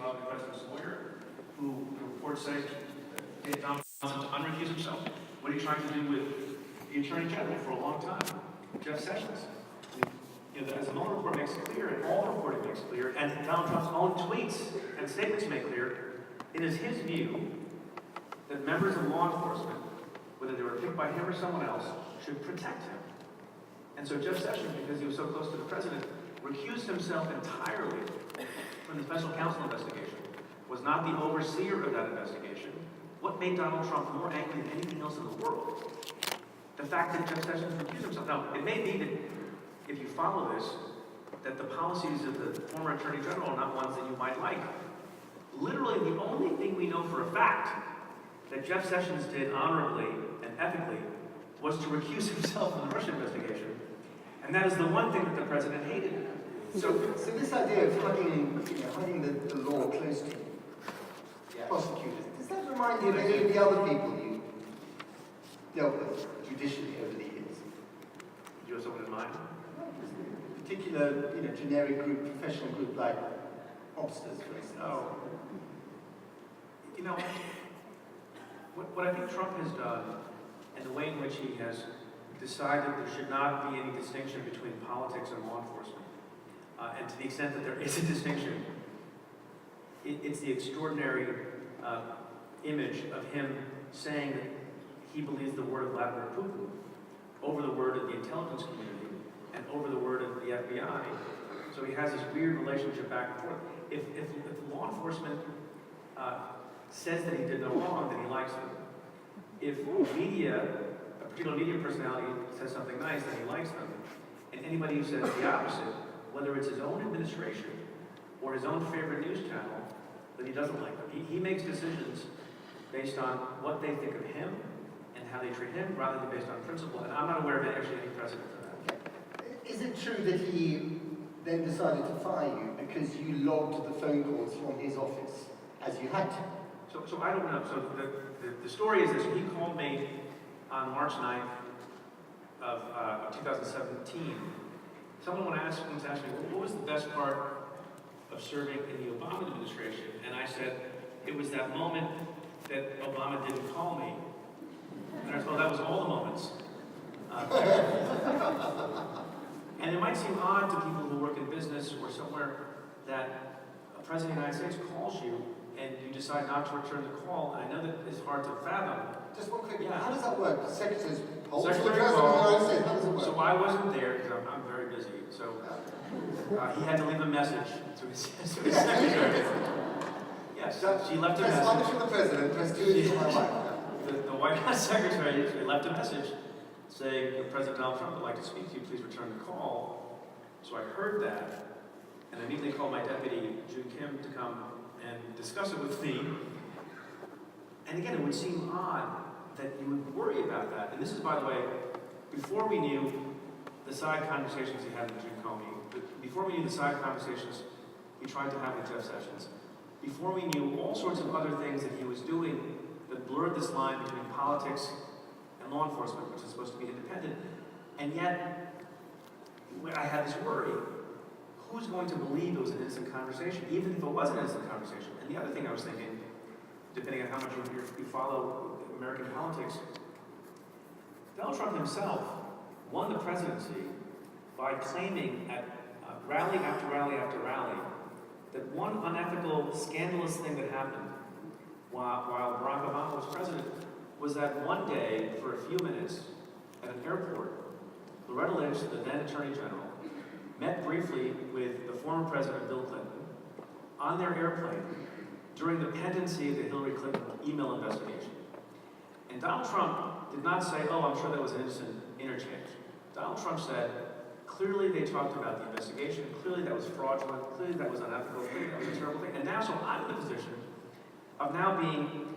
of the president's lawyer, who reports say Donald Trump to unrecuse himself. What are you trying to do with the Attorney General for a long time, Jeff Sessions? As the Mueller report makes clear, and all the reporting makes clear, and Donald Trump's own tweets and statements make clear, it is his view that members of law enforcement, whether they were picked by him or someone else, should protect him. And so Jeff Sessions, because he was so close to the president, recused himself entirely from the special counsel investigation, was not the overseer of that investigation. What made Donald Trump more angry than anything else in the world? The fact that Jeff Sessions recused himself. Now, it may be that if you follow this, that the policies of the former Attorney General are not ones that you might like. Literally, the only thing we know for a fact that Jeff Sessions did honorably and ethically was to recuse himself from the Russia investigation. And that is the one thing that the president hated. So this idea of hugging the law close to prosecutors, does that remind you of any of the other people you dealt with judicially over the years? Do you have someone in mind? A particular, generic group, professional group like mobsters, for instance. Oh. What I think Trump has done, and the way in which he has decided there should not be any distinction between politics and law enforcement, and to the extent that there is a distinction, it's the extraordinary image of him saying that he believes the word of Vladimir Putin over the word of the intelligence community and over the word of the FBI. So he has this weird relationship back and forth. If law enforcement says that he did no wrong, then he likes them. If media, a particular media personality says something nice, then he likes them. And anybody who says the opposite, whether it's his own administration or his own favorite news channel, then he doesn't like them. He makes decisions based on what they think of him and how they treat him, rather than based on principle. And I'm not aware of actually any precedent for that. Is it true that he then decided to fire you because you logged the phone calls from his office as you had to? So I don't know. So the story is this. He called me on March 9th of 2017. Someone once asked me, what was the best part of serving in the Obama administration? And I said, it was that moment that Obama didn't call me. And I said, well, that was all the moments. And it might seem odd to people who work in business or somewhere that a president of the United States calls you and you decide not to return the call. And I know that it's hard to fathom. Just one quick, how does that work? The secretary's How does it work? So I wasn't there because I'm very busy. So he had to leave a message to his secretary. Yes, she left a message. Press 1 for the president, press 2 for my wife. The White House secretary left a message saying, President Donald Trump would like to speak to you, please return the call. So I heard that, and I immediately called my deputy, June Kim, to come and discuss it with me. And again, it would seem odd that you would worry about that. And this is, by the way, before we knew the side conversations he had with June Comey, before we knew the side conversations he tried to have with Jeff Sessions, before we knew all sorts of other things that he was doing that blurred this line between politics and law enforcement, which is supposed to be independent. And yet, I had this worry. Who's going to believe it was an innocent conversation, even if it was an innocent conversation? And the other thing I was thinking, depending on how much you follow American politics, Donald Trump himself won the presidency by claiming at rally after rally after rally that one unethical, scandalous thing that happened while Barack Obama was president was that one day, for a few minutes, at an airport, Loretta Lynch, the then Attorney General, met briefly with the former President Bill Clinton on their airplane during the pendency of the Hillary Clinton email investigation. And Donald Trump did not say, oh, I'm sure that was an innocent interchange. Donald Trump said, clearly they talked about the investigation, clearly that was fraudulent, clearly that was unethical, clearly that was a terrible thing. And now, so I'm in the position of now being,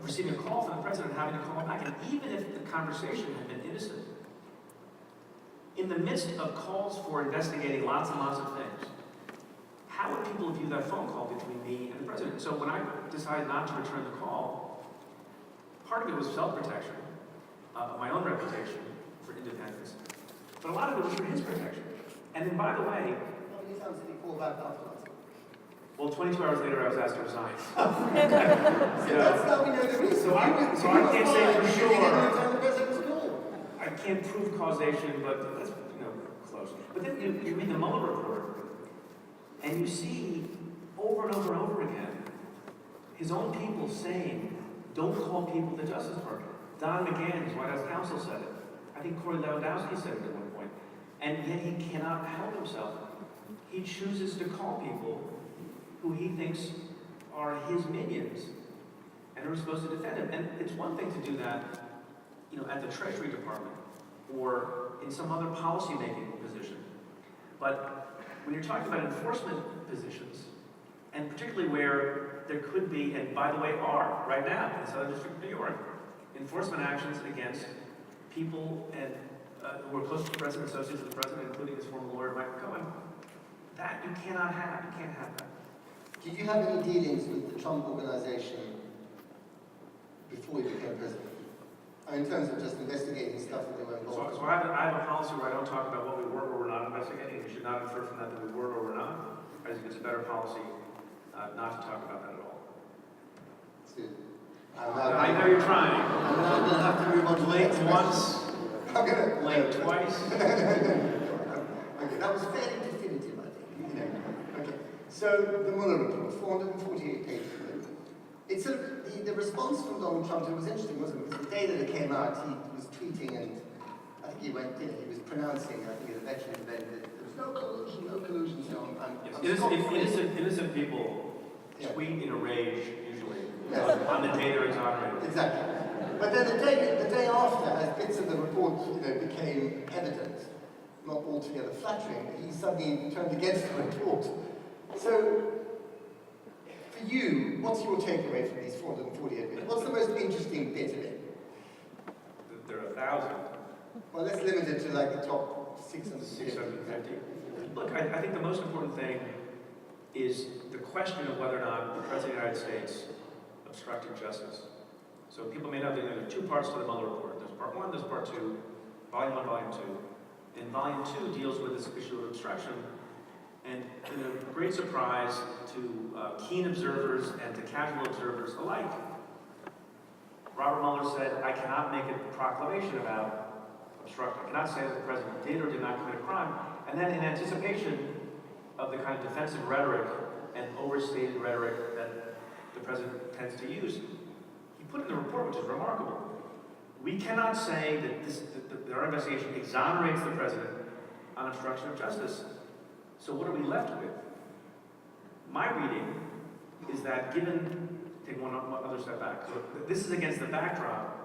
receiving a call from the president, having to call him back. And even if the conversation had been innocent, in the midst of calls for investigating lots and lots of things, how would people view that phone call between me and the president? So when I decided not to return the call, part of it was self-protection, my own reputation for independence, but a lot of it was for his protection. And then, by the way, how many times did he call back afterwards? Well, 22 hours later, I was asked to resign. So that's how we know the reason. So I can't say for sure. The president's call. I can't prove causation, but that's, close. But then you read the Mueller report, and you see over and over and over again, his own people saying, don't call people to the Justice Department. Don McGahn, his White House counsel, said it. I think Corey Lewandowski said it at one point. And yet he cannot help himself. He chooses to call people who he thinks are his minions and are supposed to defend him. And it's one thing to do that, at the Treasury Department or in some other policy-making position. But when you're talking about enforcement positions, and particularly where there could be, and by the way are, right now in the Southern District of New York, enforcement actions against people and who are close to the president, associates of the president, including his former lawyer, Mike Cohen, that you cannot have. You can't have that. Did you have any dealings with the Trump organization before you became president? In terms of just investigating stuff that they were involved in? So I have a policy where I don't talk about what we were or were not investigating. You should not infer from that we were or were not. I think it's a better policy not to talk about that at all. I know you're trying. I'm now going to have to move on to Late once, late twice. Okay, that was fairly definitive, I think. Okay, so the Mueller report, 448 pages. It's the response from Donald Trump, it was interesting, wasn't it? Because the day that it came out, he was tweeting and I think he was pronouncing, I think at a veterans event, that there was no collusion, so Innocent people tweet in a rage, usually, yes. On the day they're exonerated. Exactly. But then the day after, as bits of the report became evident, not altogether flattering, he suddenly turned against the report. So, for you, what's your takeaway from these 448 bits? What's the most interesting bit of it? There are 1,000. Well, let's limit it to like the top 650. Look, I think the most important thing is the question of whether or not the President of the United States obstructed justice. So people may not be, there are two parts to the Mueller report. There's part one, there's part two, volume one, volume two. And volume two deals with this issue of obstruction. And great surprise to keen observers and to casual observers alike, Robert Mueller said, I cannot make a proclamation about obstruction. I cannot say that the president did or did not commit a crime. And then in anticipation of the kind of defensive rhetoric and overstated rhetoric that the president tends to use, he put in the report, which is remarkable. We cannot say that our investigation exonerates the president on obstruction of justice. So what are we left with? My reading is that given, take one other step back, so this is against the backdrop,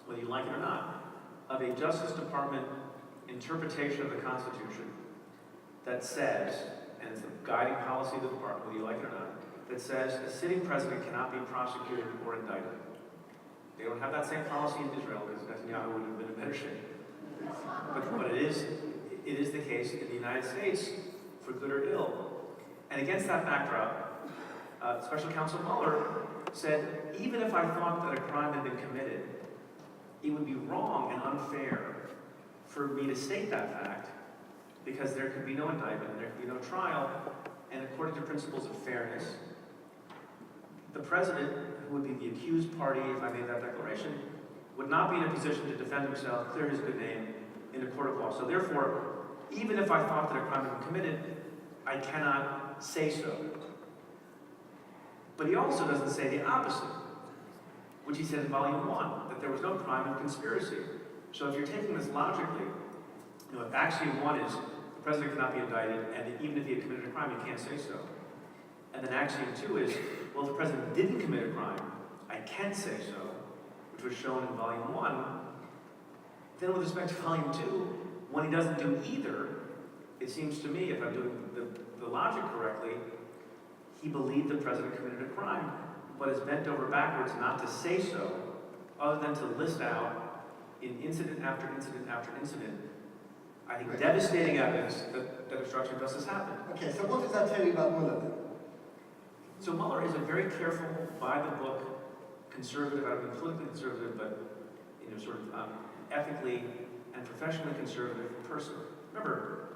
whether you like it or not, of a Justice Department interpretation of the Constitution that says, and it's the guiding policy of the department, whether you like it or not, that says a sitting president cannot be prosecuted or indicted. They don't have that same policy in Israel because Netanyahu would have been in better shape. But it is the case in the United States, for good or ill. And against that backdrop, Special Counsel Mueller said, even if I thought that a crime had been committed, it would be wrong and unfair for me to state that fact because there could be no indictment, there could be no trial, and according to principles of fairness, the president, who would be the accused party if I made that declaration, would not be in a position to defend himself, clear his good name in a court of law. So therefore, even if I thought that a crime had been committed, I cannot say so. But he also doesn't say the opposite, which he said in volume one, that there was no crime of conspiracy. So if you're taking this logically, if axiom one is the president cannot be indicted, and even if he had committed a crime, you can't say so. And then axiom two is, well, if the president didn't commit a crime, I can say so, which was shown in volume one. Then with respect to volume two, when he doesn't do either, it seems to me, if I'm doing the logic correctly, he believed the president committed a crime, but is bent over backwards not to say so, other than to list out in incident after incident after incident, I think, devastating evidence that obstruction of justice happened. Okay, so what does that tell you about Mueller then? So Mueller is a very careful, by-the-book, conservative, I don't mean politically conservative, but sort of ethically and professionally conservative person. Remember,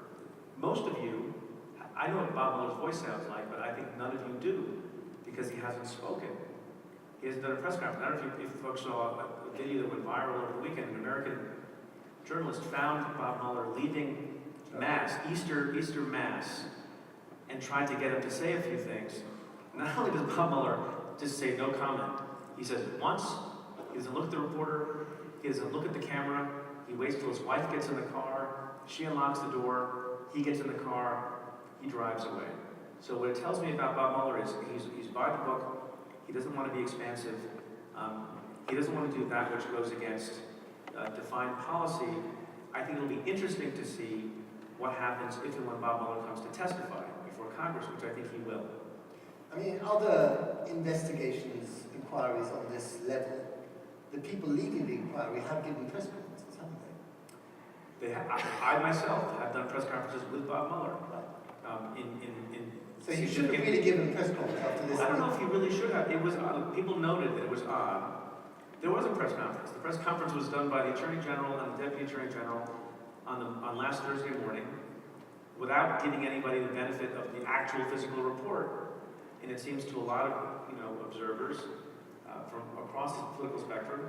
most of you I know what Bob Mueller's voice sounds like, but I think none of you do, because he hasn't spoken. He hasn't done a press conference. I don't know if you folks saw a video that went viral over the weekend. An American journalist found Bob Mueller leaving Mass, Easter Mass, and tried to get him to say a few things. Not only does Bob Mueller just say no comment, he says it once, he doesn't look at the reporter, he doesn't look at the camera, he waits till his wife gets in the car, she unlocks the door, he gets in the car, he drives away. So what it tells me about Bob Mueller is he's by the book, he doesn't want to be expansive, he doesn't want to do that which goes against defined policy. I think it'll be interesting to see what happens if and when Bob Mueller comes to testify before Congress, which I think he will. I mean, other investigations, inquiries on this level, the people leading the inquiry have given press conferences, haven't they? I myself have done press conferences with Bob Mueller. So you should have really given a press conference after this. I don't know if he really should have. It was people noted that it was odd. There was a press conference. The press conference was done by the Attorney General and the Deputy Attorney General on last Thursday morning, without giving anybody the benefit of the actual physical report. And it seems to a lot of observers from across the political spectrum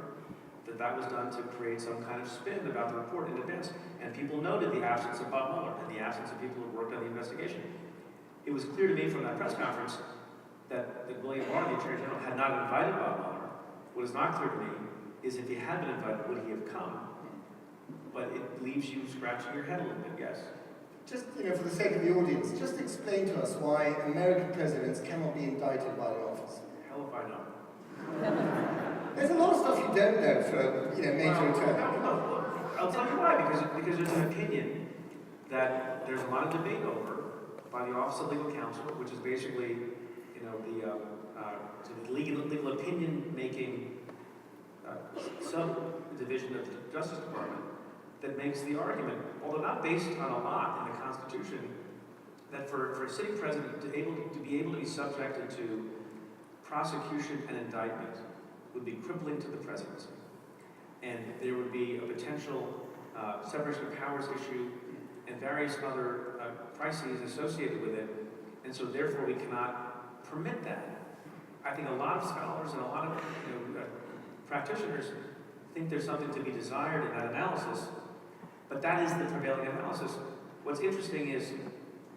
that was done to create some kind of spin about the report in advance. And people noted the absence of Bob Mueller and the absence of people who worked on the investigation. It was clear to me from that press conference that William Barr, the Attorney General, had not invited Bob Mueller. What is not clear to me is if he had been invited, would he have come? But it leaves you scratching your head a little bit, yes. Just, for the sake of the audience, just explain to us why American presidents cannot be indicted by the office. Hell if I know. There's a lot of stuff you don't know for, major attorney. I'll tell you why, because there's an opinion that there's a lot of debate over by the Office of Legal Counsel, which is basically, the legal opinion making subdivision of the Justice Department that makes the argument, although not based on a lot in the Constitution, that for a sitting president to be able to be subjected to prosecution and indictment would be crippling to the presidency. And there would be a potential separation of powers issue and various other crises associated with it. And so therefore we cannot permit that. I think a lot of scholars and a lot of practitioners think there's something to be desired in that analysis, but that is the prevailing analysis. What's interesting is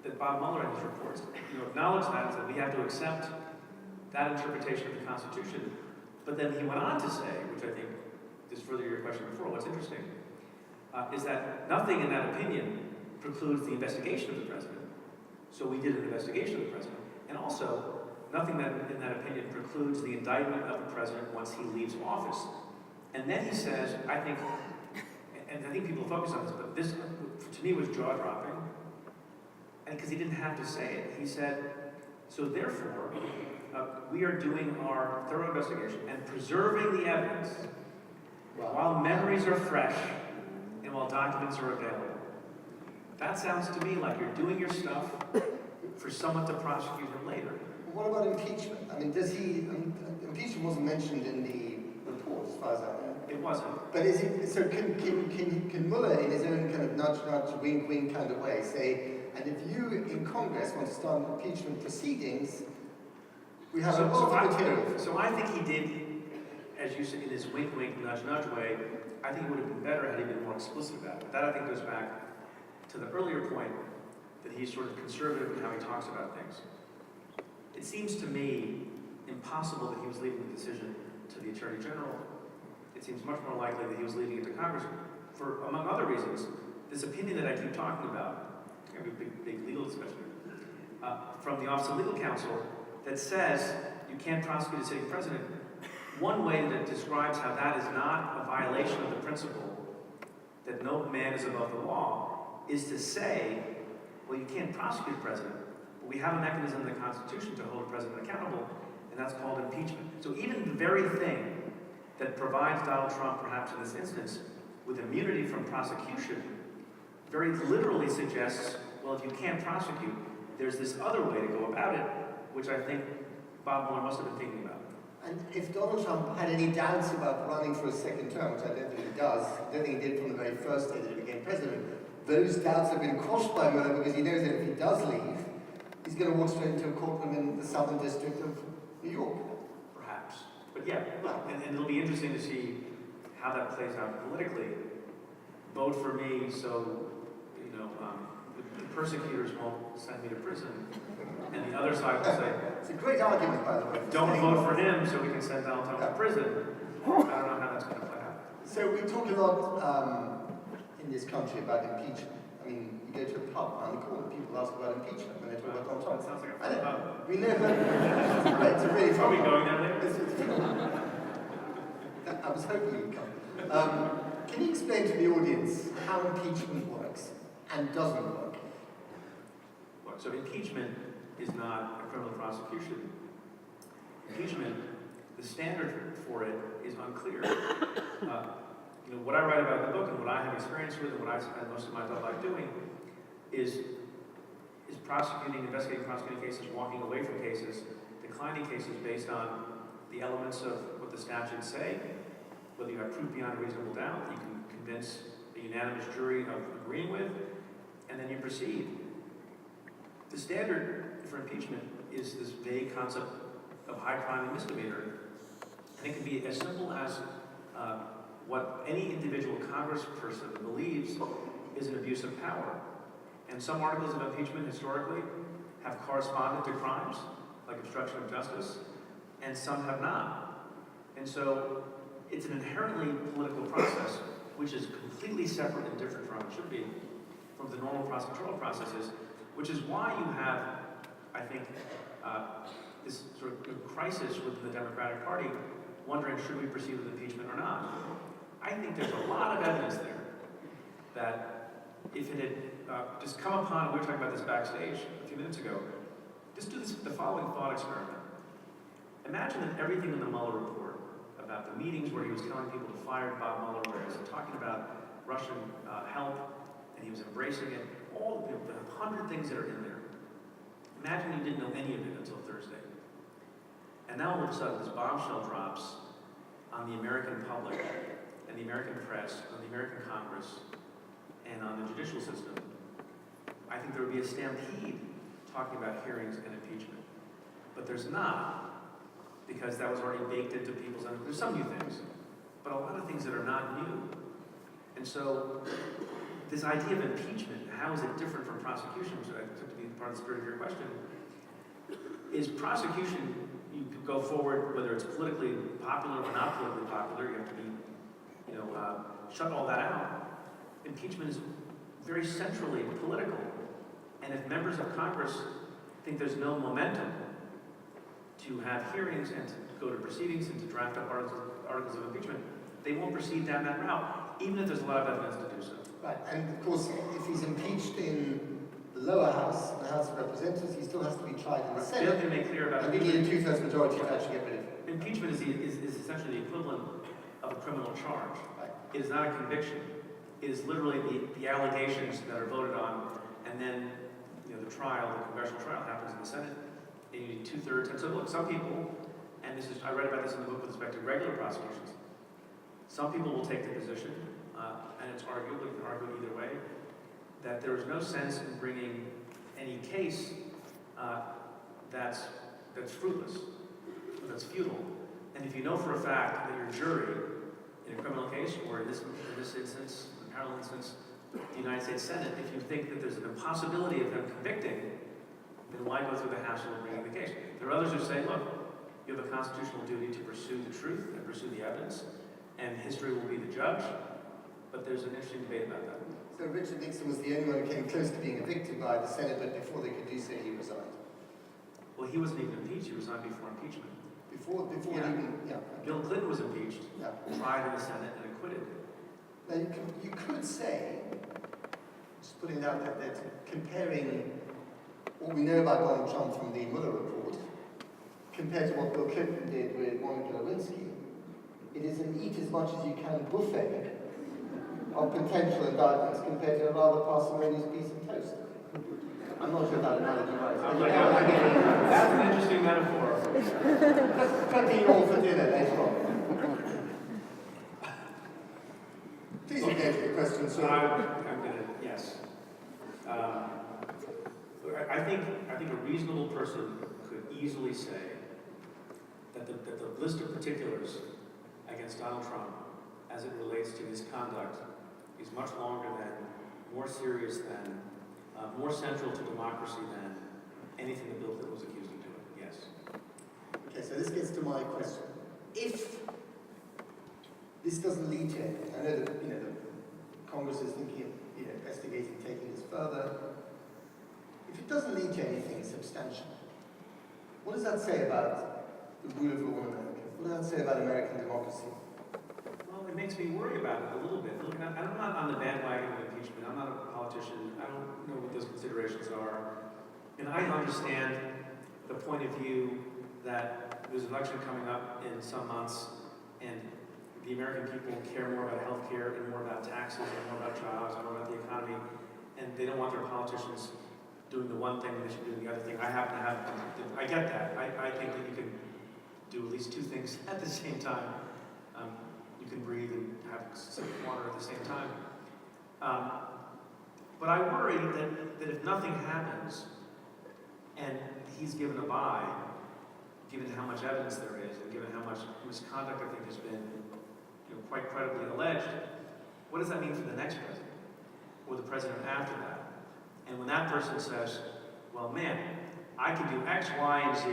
that Bob Mueller in his reports acknowledged that we have to accept that interpretation of the Constitution. But then he went on to say, which I think is further your question before, what's interesting, is that nothing in that opinion precludes the investigation of the president. So we did an investigation of the president. And also, nothing in that opinion precludes the indictment of the president once he leaves office. And then he says, I think people focus on this, but this, to me, was jaw-dropping. And because he didn't have to say it, he said, so therefore, we are doing our thorough investigation and preserving the evidence while memories are fresh and while documents are available. That sounds to me like you're doing your stuff for someone to prosecute him later. What about impeachment? I mean, impeachment wasn't mentioned in the report, as far as I know. It wasn't. But can Mueller, in his own kind of nudge, wink kind of way, say, and if you in Congress want to start impeachment proceedings, we have a lot of material. So I think he did, as you said, in his wink, nudge way, I think it would have been better had he been more explicit about it. That I think goes back to the earlier point that he's sort of conservative in how he talks about things. It seems to me impossible that he was leaving the decision to the Attorney General. It seems much more likely that he was leaving it to Congress for, among other reasons, this opinion that I keep talking about, a big legal discussion, from the Office of Legal Counsel that says you can't prosecute a sitting president. One way that describes how that is not a violation of the principle that no man is above the law is to say, well, you can't prosecute a president, but we have a mechanism in the Constitution to hold a president accountable, and that's called impeachment. So even the very thing that provides Donald Trump, perhaps in this instance, with immunity from prosecution, very literally suggests, well, if you can't prosecute, there's this other way to go about it, which I think Bob Mueller must have been thinking about. And if Donald Trump had any doubts about running for a second term, which I don't think he does, I don't think he did from the very first day that he became president, those doubts have been quashed by Mueller because he knows that if he does leave, going to walk straight into a courtroom in the Southern District of New York. Perhaps. But yeah, and it'll be interesting to see how that plays out politically. Vote for me so, the persecutors won't send me to prison. And the other side will say, It's a great argument, by the way. don't vote for him so we can send Donald Trump to prison. I don't know how that's going to play out. So we talk a lot in this country about impeachment. I mean, you go to a pub around the corner, people ask about impeachment when they talk about Donald Trump. That sounds like a I fun know. pub. We know that. It's a really fun Are we pub. going there later? I was hoping you'd come. Can you explain to the audience how impeachment works and doesn't work? So impeachment is not a criminal prosecution. Impeachment, the standard for it is unclear. What I write about in the book and what I have experience with and what I spend most of my adult life doing is investigating prosecuting cases, walking away from cases, declining cases based on the elements of what the statutes say, whether you have proof beyond a reasonable doubt that you can convince a unanimous jury of agreeing with, and then you proceed. The standard for impeachment is this vague concept of high crime and misdemeanor, and it can be as simple as what any individual congressperson believes is an abuse of power. And some articles of impeachment historically have corresponded to crimes, like obstruction of justice, and some have not. And so it's an inherently political process, which is completely separate and different from, it should be, from the normal prosecutorial processes, which is why you have, I think, this sort of crisis within the Democratic Party, wondering should we proceed with impeachment or not. I think there's a lot of evidence there that if it had just come upon, we were talking about this backstage a few minutes ago, just do the following thought experiment. Imagine that everything in the Mueller report about the meetings where he was telling people to fire Bob Mueller, where he was talking about Russian help, and he was embracing it, all the 100 things that are in there. Imagine you didn't know any of it until Thursday. And now all of a sudden this bombshell drops on the American public and the American press, on the American Congress, and on the judicial system. I think there would be a stampede talking about hearings and impeachment. But there's not, because that was already baked into people's, there's some new things, but a lot of things that are not new. And so this idea of impeachment, how is it different from prosecution, which I took to be part of the spirit of your question, is prosecution, you could go forward, whether it's politically popular or not politically popular, you have to be, shut all that out. Impeachment is very centrally political. And if members of Congress think there's no momentum to have hearings and to go to proceedings and to draft up articles of impeachment, they won't proceed down that route, even if there's a lot of evidence to do so. Right, and of course, if he's impeached in the lower house, the House of Representatives, he still has to be tried in the Senate. The other thing to make clear about and we need a two-thirds majority to actually get rid of him. impeachment is essentially the equivalent of a criminal charge. Right. It is not a conviction. It is literally the allegations that are voted on, and then the trial, the congressional trial happens in the Senate, and you need 2/3. And so look, some people, and I read about this in the book with respect to regular prosecutions, some people will take the position, and it's arguable, you can argue either way, that there is no sense in bringing any case that's fruitless, that's futile. And if you know for a fact that your jury, in a criminal case, or in this instance, in the parallel instance, the United States Senate, if you think that there's an impossibility of them convicting, then why go through the hassle of bringing the case? There are others who say, look, you have a constitutional duty to pursue the truth and pursue the evidence, and history will be the judge, but there's an interesting debate about that. So Richard Nixon was the only one who came close to being evicted by the Senate, but before they could do so, he resigned. Well, he wasn't even impeached, he resigned before impeachment. Before Yeah. even, yeah. Bill Clinton was impeached, Yeah. tried in the Senate, and acquitted. Now you could say, just putting it out there, that comparing what we know about Donald Trump from the Mueller report, compared to what Bill Clinton did with Monica Lewinsky, it is an eat as much as you can buffet of potential indictments compared to a rather parsimonious piece of toast. I'm not sure that analogy works. That's an interesting metaphor. Just prepping all for dinner later on. Please engage with the question, sir. I'm going to, yes. I think a reasonable person could easily say that the list of particulars against Donald Trump as it relates to his conduct is much longer than, more serious than, more central to democracy than anything that Bill Clinton was accused of doing. Yes. Okay, so this gets to my question. If this doesn't lead to anything, I know that the Congress is thinking of investigating, taking this further. If it doesn't lead to anything substantial, what does that say about the rule of law in America? What does that say about American democracy? Well, it makes me worry about it a little bit. Look, I'm not on the bandwagon of impeachment. I'm not a politician. I don't know what those considerations are. And I understand the point of view that there's an election coming up in some months, and the American people care more about health care and more about taxes and more about jobs and more about the economy, and they don't want their politicians doing the one thing and they should do the other thing. I get that. I think that you can do at least two things at the same time. You can breathe and have some water at the same time. But I worry that if nothing happens and he's given a bye, given how much evidence there is and given how much misconduct I think has been quite credibly alleged, what does that mean for the next president or the president after that? And when that person says, well, man, I can do X, Y, and Z,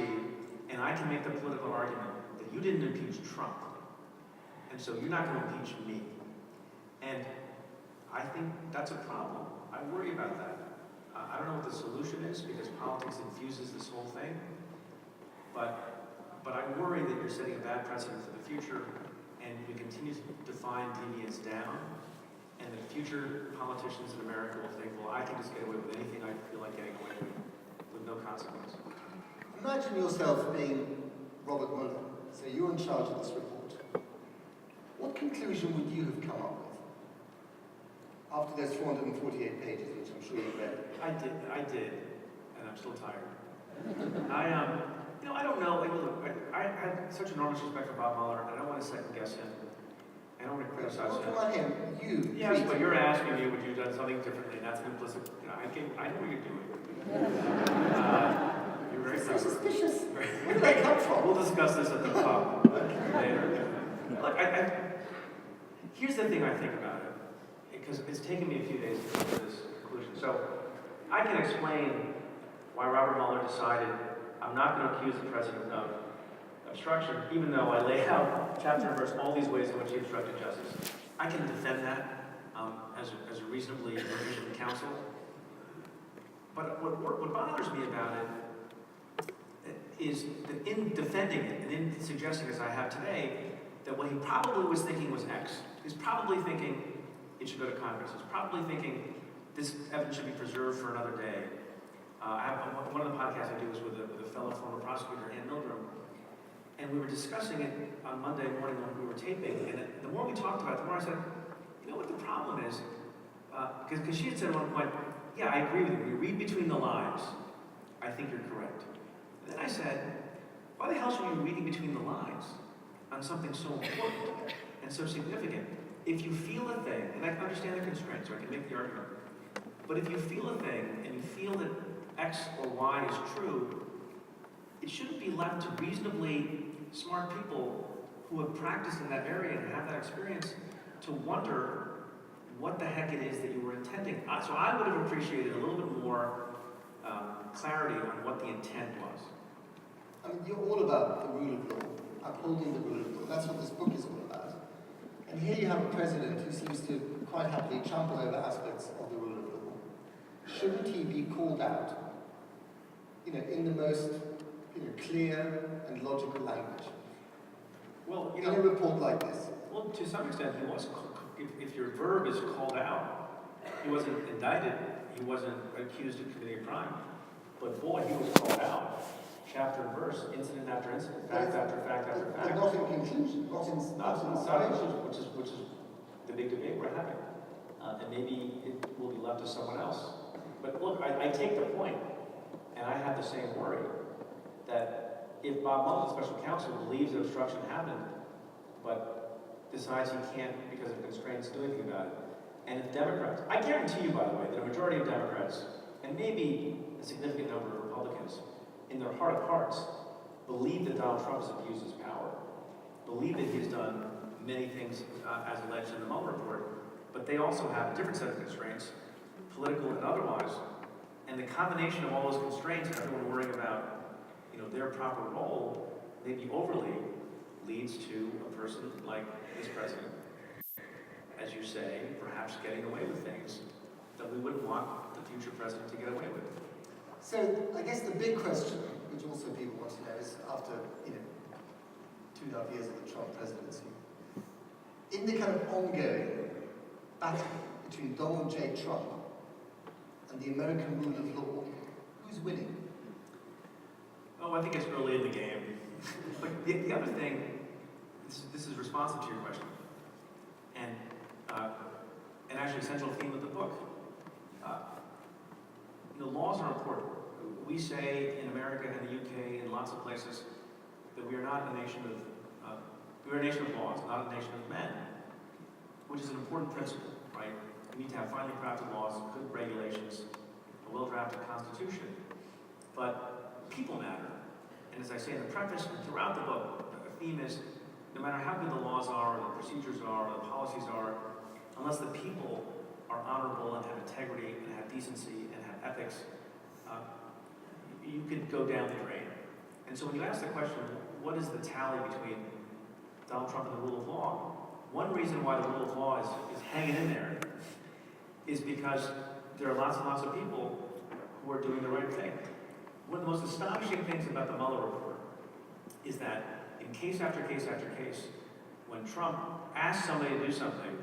and I can make the political argument that you didn't impeach Trump, and so you're not going to impeach me. And I think that's a problem. I worry about that. I don't know what the solution is, because politics infuses this whole thing, but I worry that you're setting a bad precedent for the future, and we continue to define deviance down, and the future politicians in America will think, well, I can just get away with anything I feel like getting away with no consequence. Imagine yourself being Robert Mueller. So you're in charge of this report. What conclusion would you have come up with after those 448 pages, which I'm sure you read? I did, and I'm still tired. I don't know. I had such enormous respect for Bob Mueller. I don't want to second guess him. I don't want to criticize him. Come on, him. You. Yes, but you're asking me, would you have done something differently? That's an implicit. I know what you're doing. You're very so suspicious. Where Where did that come from? We'll discuss this at the pub later. Look, here's the thing I think about it, because it's taken me a few days to come to this conclusion. So I can explain why Robert Mueller decided I'm not going to accuse the president of obstruction, even though I lay out chapter and verse all these ways in which he obstructed justice. I can defend that as a reasonably efficient counsel. But what bothers me about it is that in defending it and in suggesting, as I have today, that what he probably was thinking was X. He's probably thinking it should go to Congress. He's probably thinking this evidence should be preserved for another day. One of the podcasts I do was with a fellow former prosecutor, Ann Milgram, and we were discussing it on Monday morning when we were taping, and the more we talked about it, the more I said, you know what the problem is? Because she had said at one point, yeah, I agree with you. When you read between the lines, I think you're correct. And then I said, why the hell should you be reading between the lines on something so important and so significant? If you feel a thing, and I understand the constraints, so I can make the argument, but if you feel a thing and you feel that X or Y is true, it shouldn't be left to reasonably smart people who have practiced in that area and have that experience to wonder what the heck it is that you were intending. So I would have appreciated a little bit more clarity on what the intent was. I mean, you're all about the rule of law, upholding the rule of law. That's what this book is all about. And here you have a president who seems to quite happily trample over aspects of the rule of law. Shouldn't he be called out, in the most clear and logical language? Well, in a report like this. Well, to some extent, he was. If your verb is called out, he wasn't indicted. He wasn't accused of committing a crime. But boy, he was called out, chapter and verse, incident after incident, fact after fact after fact. But not in conclusion, not in conclusion, which is the big debate we're having. And maybe it will be left to someone else. But look, I take the point, and I have the same worry, that if Bob Mueller, the special counsel, believes that obstruction happened, but decides he can't, because of constraints, do anything about it, and if Democrats, I guarantee you, by the way, that a majority of Democrats, and maybe a significant number of Republicans, in their heart of hearts, believe that Donald Trump has abused his power, believe that he's done many things as alleged in the Mueller report, but they also have a different set of constraints, political and otherwise, and the combination of all those constraints and everyone worrying about their proper role, maybe overly, leads to a person like this president, as you say, perhaps getting away with things that we wouldn't want the future president to get away with. So I guess the big question, which also people want to know, is after 2.5 years of the Trump presidency, in the kind of ongoing battle between Donald J. Trump and the American rule of law, who's winning? Oh, I think it's early in the game. But the other thing, this is responsive to your question, and actually a central theme of the book. Laws are important. We say in America and the UK and lots of places that we are not a nation of we're a nation of laws, not a nation of men, which is an important principle, right? We need to have finely crafted laws, good regulations, a well-drafted constitution, but people matter. And as I say in the preface and throughout the book, the theme is no matter how good the laws are, or the procedures are, or the policies are, unless the people are honorable and have integrity and have decency and have ethics, you could go down the drain. And so when you ask the question, what is the tally between Donald Trump and the rule of law? One reason why the rule of law is hanging in there is because there are lots and lots of people who are doing the right thing. One of the most astonishing things about the Mueller report is that in case after case after case, when Trump asked somebody to do something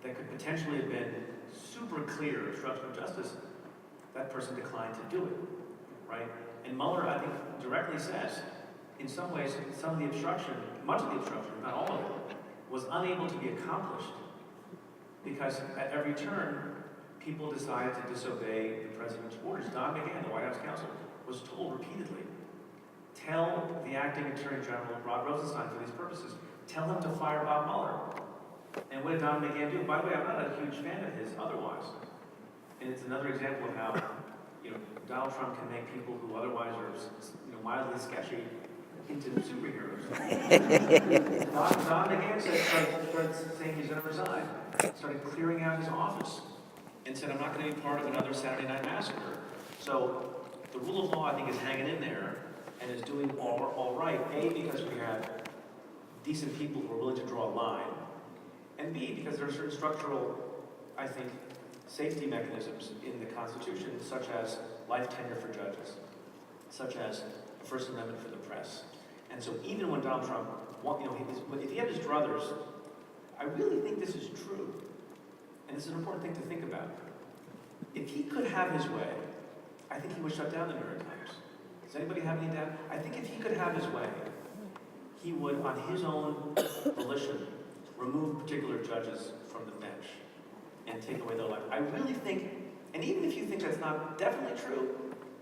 that could potentially have been super clear obstruction of justice, that person declined to do it, right? And Mueller, I think, directly says, in some ways, some of the obstruction, much of the obstruction, not all of it, was unable to be accomplished because at every turn, people decided to disobey the president's orders. Don McGahn, the White House counsel, was told repeatedly, tell the acting attorney general, Rod Rosenstein, for these purposes, tell him to fire Bob Mueller. And what did Don McGahn do? By the way, I'm not a huge fan of his otherwise. And it's another example of how Donald Trump can make people who otherwise are mildly sketchy into superheroes. Don McGahn started saying he's going to resign, started clearing out his office, and said, I'm not going to be part of another Saturday Night Massacre. So the rule of law, I think, is hanging in there and is doing all right. A, because we have decent people who are willing to draw a line, and B, because there are certain structural, I think, safety mechanisms in the Constitution, such as life tenure for judges, such as the First Amendment for the press. And so even when Donald Trump, if he had his druthers, I really think this is true. And this is an important thing to think about. If he could have his way, I think he would shut down the New York Times. Does anybody have any doubt? I think if he could have his way, he would, on his own volition, remove particular judges from the bench and take away their life. I really think, and even if you think that's not definitely true,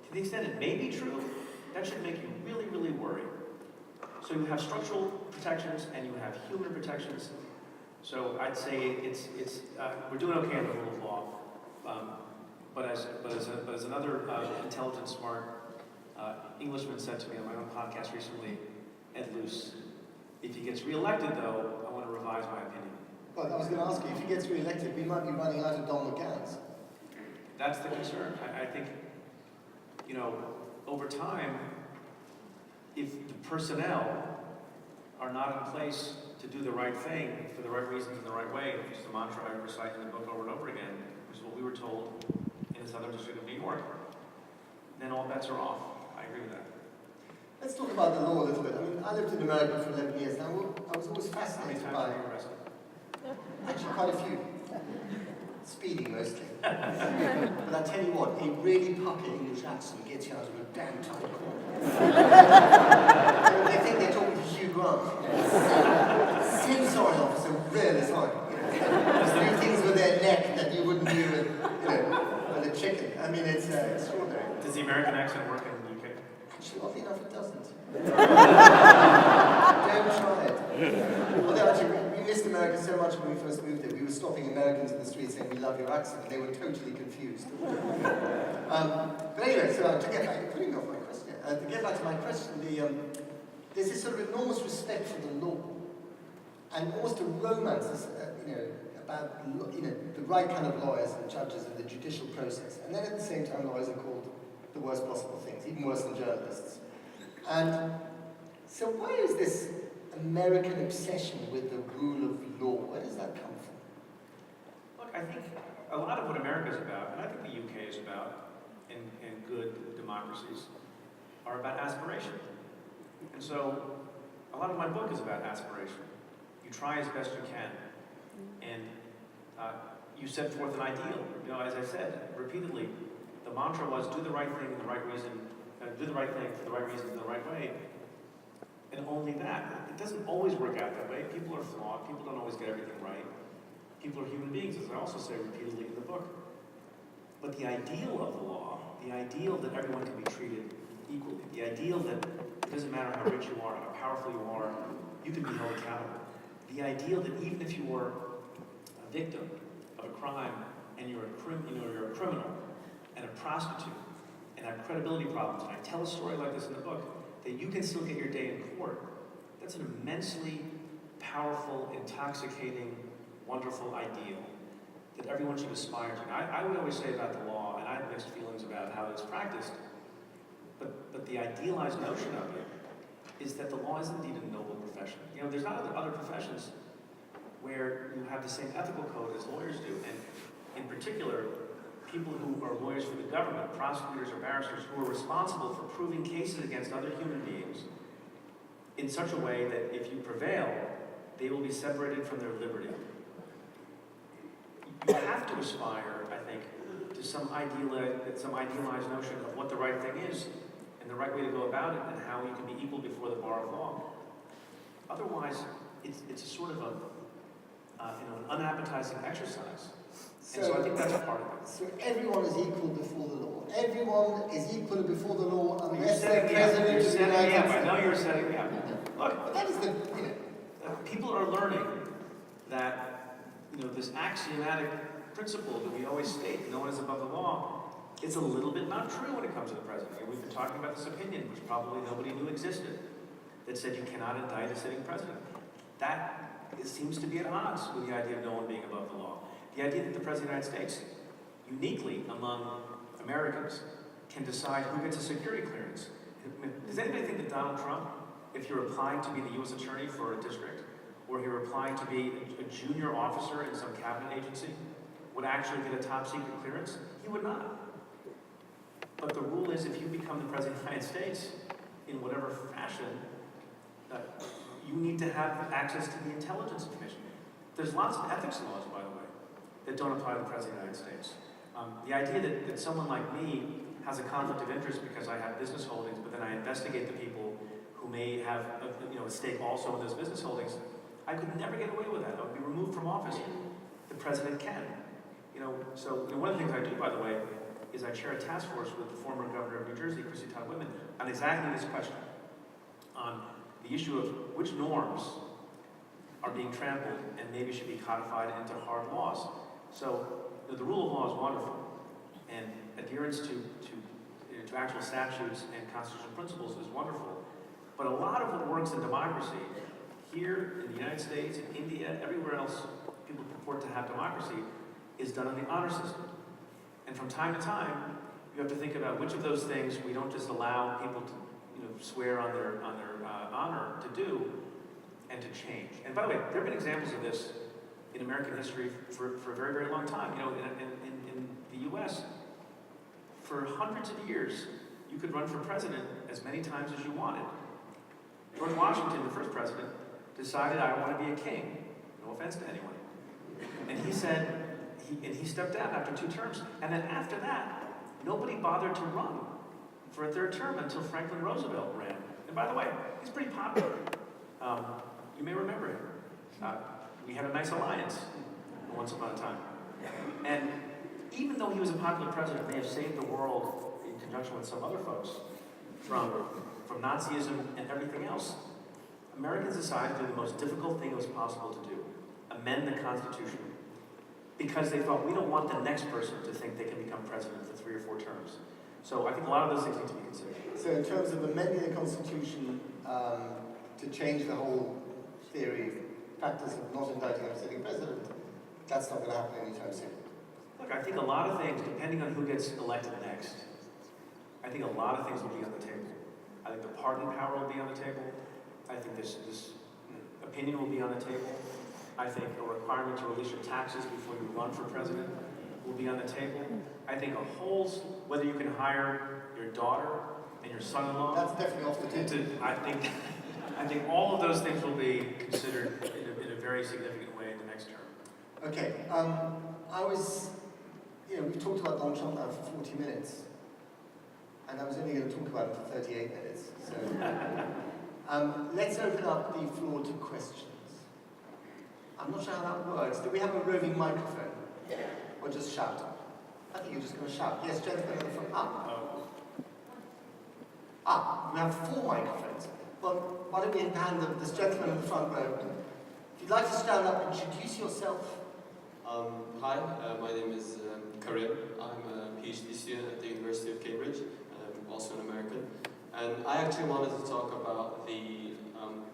to the extent it may be true, that should make you really, really worry. So you have structural protections and you have human protections. So I'd say we're doing okay on the rule of law. But as another intelligent, smart Englishman said to me on my own podcast recently, Ed Luce, if he gets reelected, though, I want to revise my opinion. Well, I was going to ask you, if he gets reelected, we might be running out of Don McGahns. That's the concern. I think, over time, if the personnel are not in place to do the right thing for the right reasons in the right way, which is the mantra I recite in the book over and over again, which is what we were told in the Southern District of New York, then all bets are off. I agree with that. Let's talk about the law a little bit. I mean, I lived in America for 11 years now. I was always fascinated by... Actually, quite a few. Speeding, mostly. But I tell you what, a really pucky English accent gets you out of a damn tight corner. They think they're talking to Hugh Grant. So sorry, officer, really sorry. Just do things with their neck that you wouldn't do with a chicken. I mean, it's extraordinary. Does the American accent work in the UK? Actually, oddly enough, it doesn't. Don't try it. Although, actually, we missed America so much when we first moved here. We were stopping Americans in the street saying, "We love your accent," and they were totally confused. But anyway, so to get back, you're putting me off my question. To get back to my question, there's this sort of enormous respect for the law, and almost a romance, about the right kind of lawyers and judges and the judicial process. And then at the same time, lawyers are called the worst possible things, even worse than journalists. And so why is this American obsession with the rule of law? Where does that come from? Look, I think a lot of what America is about, and I think the UK is about, in good democracies, are about aspiration. And so a lot of my book is about aspiration. You try as best you can, and you set forth an ideal. As I said repeatedly, the mantra was do the right thing for the right reason, do the right thing for the right reason in the right way, and only that. It doesn't always work out that way. People are flawed. People don't always get everything right. People are human beings, as I also say repeatedly in the book. But the ideal of the law, the ideal that everyone can be treated equally, the ideal that it doesn't matter how rich you are, how powerful you are, you can be held accountable. The ideal that even if you are a victim of a crime and you're a criminal and a prostitute and have credibility problems, and I tell a story like this in the book, that you can still get your day in court, that's an immensely powerful, intoxicating, wonderful ideal that everyone should aspire to. I would always say about the law, and I have mixed feelings about how it's practiced, but the idealized notion of it is that the law is indeed a noble profession. There's not other professions where you have the same ethical code as lawyers do, and in particular, people who are lawyers for the government, prosecutors or barristers, who are responsible for proving cases against other human beings in such a way that if you prevail, they will be separated from their liberty. You have to aspire, I think, to some idealized notion of what the right thing is and the right way to go about it and how you can be equal before the bar of law. Otherwise, it's a sort of an unappetizing exercise. So I think that's part of it. So everyone is equal before the law. Everyone is equal before the law unless You're they're president of the United States. I know you're setting me up. Look, But that is people are learning that this axiomatic principle that we always state, no one is above the law, it's a little bit not true when it comes to the president. We've been talking about this opinion, which probably nobody knew existed, that said you cannot indict a sitting president. It seems to be at odds with the idea of no one being above the law. The idea that the President of the United States, uniquely among Americans, can decide who gets a security clearance. Does anybody think that Donald Trump, if you're applying to be the U.S. attorney for a district, or you're applying to be a junior officer in some cabinet agency, would actually get a top secret clearance? He would not. But the rule is if you become the President of the United States, in whatever fashion, you need to have access to the Intelligence Commission. There's lots of ethics laws, by the way, that don't apply to the President of the United States. The idea that someone like me has a conflict of interest because I have business holdings, but then I investigate the people who may have a stake also in those business holdings, I could never get away with that. I would be removed from office. The President can. So one of the things I do, by the way, is I chair a task force with the former governor of New Jersey, Chrissy Todd Whitman, on exactly this question, on the issue of which norms are being trampled and maybe should be codified into hard laws. So the rule of law is wonderful, and adherence to actual statutes and constitutional principles is wonderful. But a lot of what works in democracy, here in the United States, in India, everywhere else people purport to have democracy, is done in the honor system. And from time to time, you have to think about which of those things we don't just allow people to swear on their honor to do and to change. And by the way, there have been examples of this in American history for a very, very long time. In the U.S., for hundreds of years, you could run for president as many times as you wanted. George Washington, the first president, decided, I want to be a king. No offense to anyone. And he said, he stepped down after 2 terms. And then after that, nobody bothered to run for a 3rd term until Franklin Roosevelt ran. And by the way, he's pretty popular. You may remember him. We had a nice alliance once upon a time. And even though he was a popular president, may have saved the world in conjunction with some other folks from Nazism and everything else, Americans decided to do the most difficult thing it was possible to do. amend the Constitution because they thought we don't want the next person to think they can become president for 3 or 4 terms. So I think a lot of those things need to be considered. So in terms of amending the Constitution to change the whole theory, practice of not indicting a sitting president, that's not going to happen anytime soon. Look, I think a lot of things, depending on who gets elected next, I think a lot of things will be on the table. I think the pardon power will be on the table. I think this opinion will be on the table. I think a requirement to release your taxes before you run for president will be on the table. I think whether you can hire your daughter and your son-in-law. That's definitely off the table. I think all of those things will be considered in a very significant way in the next term. Okay, we've talked about Donald Trump now for 40 minutes, and I was only going to talk about him for 38 minutes. So let's open up the floor to questions. I'm not sure how that works. Do we have a roving microphone? Or just shout? I think you're just going to shout. Yes, gentlemen in the front. We have 4 microphones. Well, why don't we hand this gentleman in the front row? If you'd like to stand up, introduce yourself. Hi, my name is Karim. I'm a PhD student at the University of Cambridge. I'm also an American. And I actually wanted to talk about the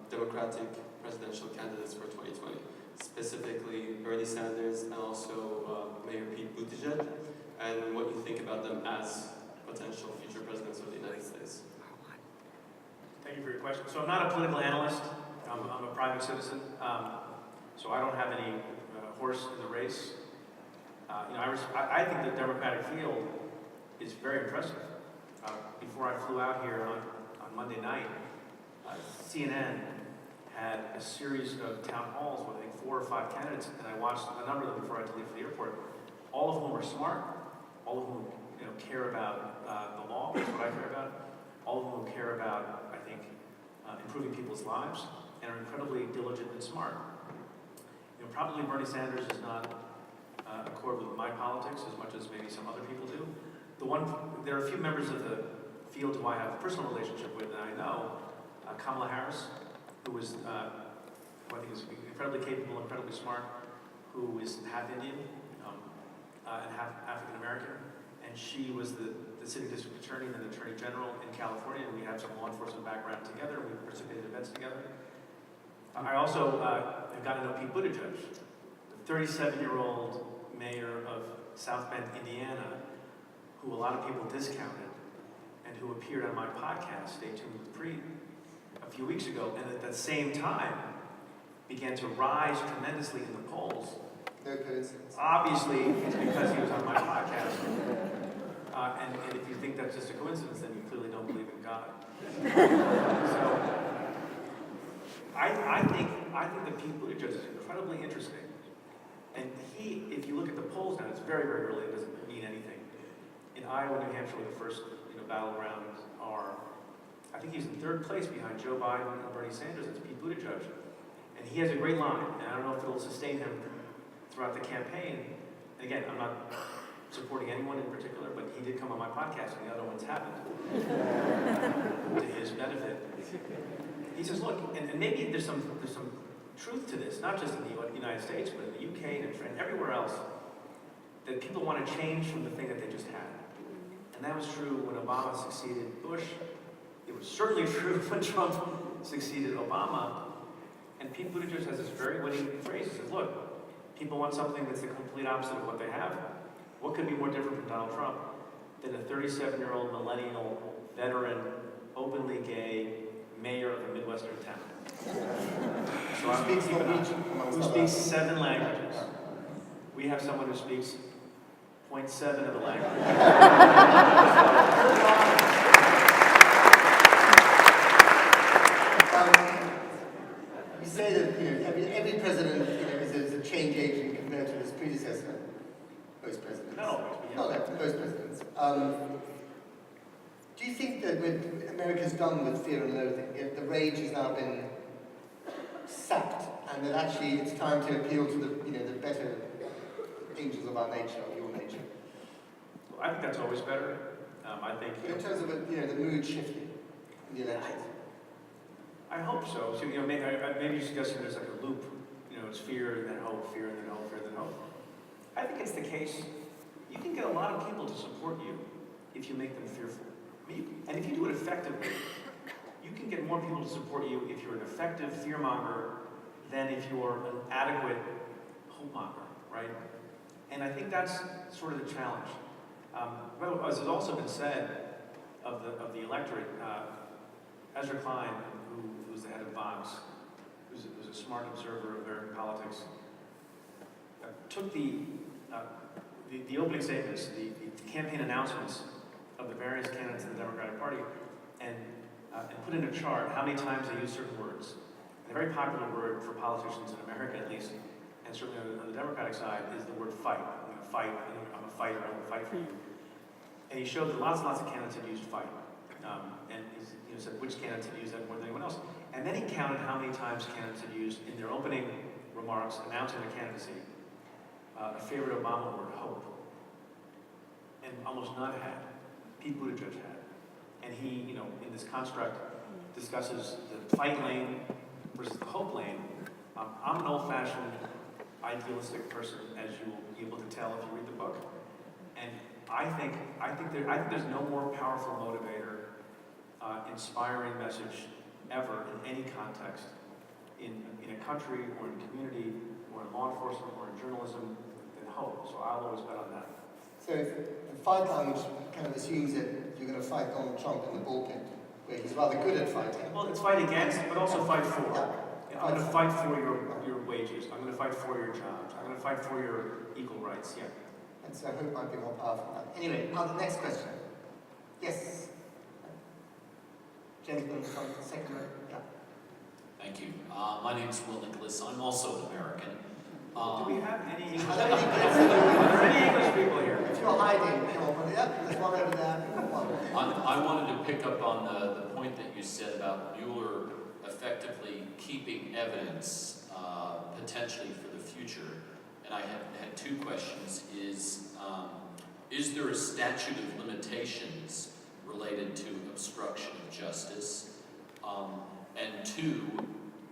Democratic presidential candidates for 2020, specifically Bernie Sanders and also Mayor Pete Buttigieg, and what you think about them as potential future presidents of the United States. Thank you for your question. So I'm not a political analyst. I'm a private citizen. So I don't have any horse in the race. I think the Democratic field is very impressive. Before I flew out here on Monday night, CNN had a series of town halls with I think 4 or 5 candidates, and I watched a number of them before I had to leave for the airport. All of whom are smart. All of whom care about the law. That's what I care about. All of whom care about, I think, improving people's lives, and are incredibly diligent and smart. Probably Bernie Sanders is not accord with my politics as much as maybe some other people do. There are a few members of the field who I have a personal relationship with, and I know Kamala Harris, who is, who I think is incredibly capable, incredibly smart, who is half Indian and half African American, and she was the city district attorney and then the attorney general in California, and we have some law enforcement background together. We participated in events together. I also have gotten to know Pete Buttigieg, the 37-year-old mayor of South Bend, Indiana, who a lot of people discounted, and who appeared on my podcast, Stay Tuned with Preet, a few weeks ago, and at that same time began to rise tremendously in the polls. No coincidence. Obviously, it's because he was on my podcast. And if you think that's just a coincidence, then you clearly don't believe in God. So, I think that Pete Buttigieg is incredibly interesting. And if you look at the polls now, it's very, very early, it doesn't mean anything. In Iowa, New Hampshire, where the first battlegrounds are, I think he's in 3rd place behind Joe Biden and Bernie Sanders. It's Pete Buttigieg. And he has a great line, and I don't know if it'll sustain him throughout the campaign. And again, I'm not supporting anyone in particular, but he did come on my podcast, and the other ones haven't, to his benefit. He says, look, and maybe there's some truth to this, not just in the United States, but in the UK and everywhere else, that people want to change from the thing that they just had. And that was true when Obama succeeded Bush. It was certainly true when Trump succeeded Obama. And Pete Buttigieg has this very winning phrase. He says, look, people want something that's the complete opposite of what they have. What could be more different from Donald Trump than a 37-year-old millennial, veteran, openly gay mayor of a Midwestern town? So who speaks 7 languages. We have someone who speaks 0.7 of the language. You say that every president is a change agent compared to his predecessor, most presidents. Most presidents. Do you think that what America's done with fear and loathing, the rage has now been sapped, and that actually it's time to appeal to the better angels of our nature, of your nature? Well, I think that's always better. I think in terms of the mood shifting in the elections. I hope so. So maybe you're suggesting there's like a loop, it's fear and then hope, fear and then hope, fear and then hope. I think it's the case, you can get a lot of people to support you if you make them fearful. And if you do it effectively, you can get more people to support you if you're an effective fearmonger than if you're an adequate hopemonger, right? And I think that's sort of the challenge. Well, as has also been said of the electorate, Ezra Klein, who's the head of Vox, who's a smart observer of American politics, took the opening statements, the campaign announcements of the various candidates in the Democratic Party, and put in a chart how many times they use certain words. And a very popular word for politicians in America, at least, and certainly on the Democratic side, is the word fight. I'm going to fight. I'm a fighter. I will fight for you. And he showed that lots and lots of candidates had used fight, and he said which candidates had used that more than anyone else. And then he counted how many times candidates had used in their opening remarks announcing their candidacy a favorite Obama word, hope. And almost none had. Pete Buttigieg had. And he, in this construct, discusses the fight lane versus the hope lane. I'm an old-fashioned, idealistic person, as you will be able to tell if you read the book. And I think there's no more powerful motivator, inspiring message ever in any context, in a country or in a community or in law enforcement or in journalism, than hope. So I'll always bet on that. So if the fight language kind of assumes that you're going to fight Donald Trump in the bullpen, where he's rather good at fighting. Well, it's fight against, but also fight for. Yeah. I'm going to fight for your wages. I'm going to fight for your jobs. I'm going to fight for your equal rights. Yeah. And so hope might be more powerful than that. Anyway, now the next question. Yes. Gentleman from the second row. Yeah. Thank you. My name is Will Nicholas. I'm also an American. Do we have any English? I don't think Are there any English people here? if you're hiding, come on, there's one over there. I wanted to pick up on the point that you said about Mueller effectively keeping evidence potentially for the future. And I had two questions. Is there a statute of limitations related to obstruction of justice? And two,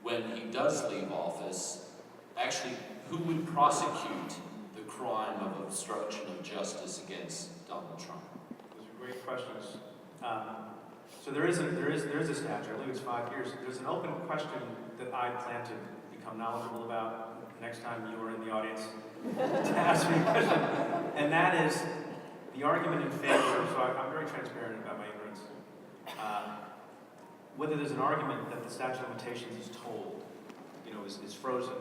when he does leave office, actually, who would prosecute the crime of obstruction of justice against Donald Trump? Those are great questions. So there is a statute. I believe it's 5 years. There's an open question that I plan to become knowledgeable about next time you are in the audience to ask me a question, and that is the argument in favor. So I'm very transparent about my ignorance. Whether there's an argument that the statute of limitations is told, is frozen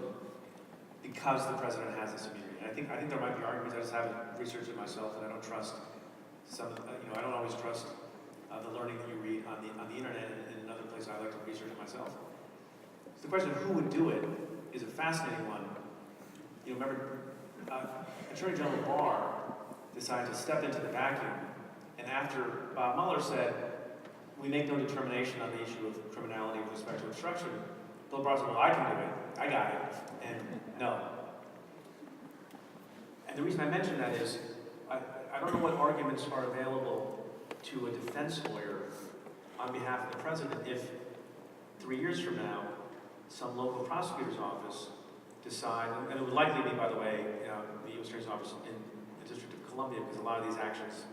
because the president has this immunity. And I think there might be arguments. I just haven't researched it myself, and I don't trust I don't always trust the learning that you read on the internet and in another place. I like to research it myself. So the question of who would do it is a fascinating one. Remember, Attorney General Barr decided to step into the vacuum, and after Bob Mueller said, we make no determination on the issue of criminality with respect to obstruction, Bill Barr said, well, I can do it. I got it. And no. And the reason I mention that is, I don't know what arguments are available to a defense lawyer on behalf of the president if 3 years from now, some local prosecutor's office decide, and it would likely be, by the way, the U.S. Attorney's Office in the District of Columbia, because a lot of these actions,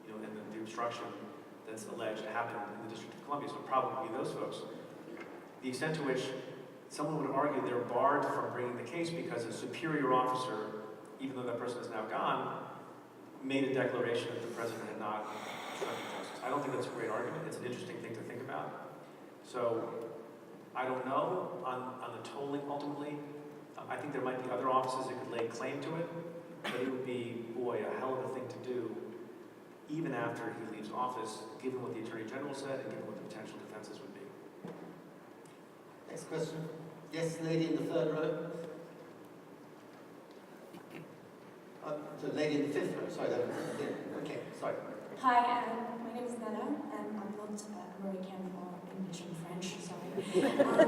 and the obstruction that's alleged happened in the District of Columbia, so it would probably be those folks. The extent to which someone would argue they're barred from bringing the case because a superior officer, even though that person is now gone, made a declaration that the president had not obstructed justice. I don't think that's a great argument. It's an interesting thing to think about. So I don't know on the tolling ultimately. I think there might be other offices that could lay claim to it, but it would be, boy, a hell of a thing to do even after he leaves office, given what the Attorney General said and given what the potential defenses would be. Next question. Yes, lady in the third row. The lady in the fifth row. Sorry, okay, sorry. Hi, my name is Nana, and I'm not American or English or French, sorry. I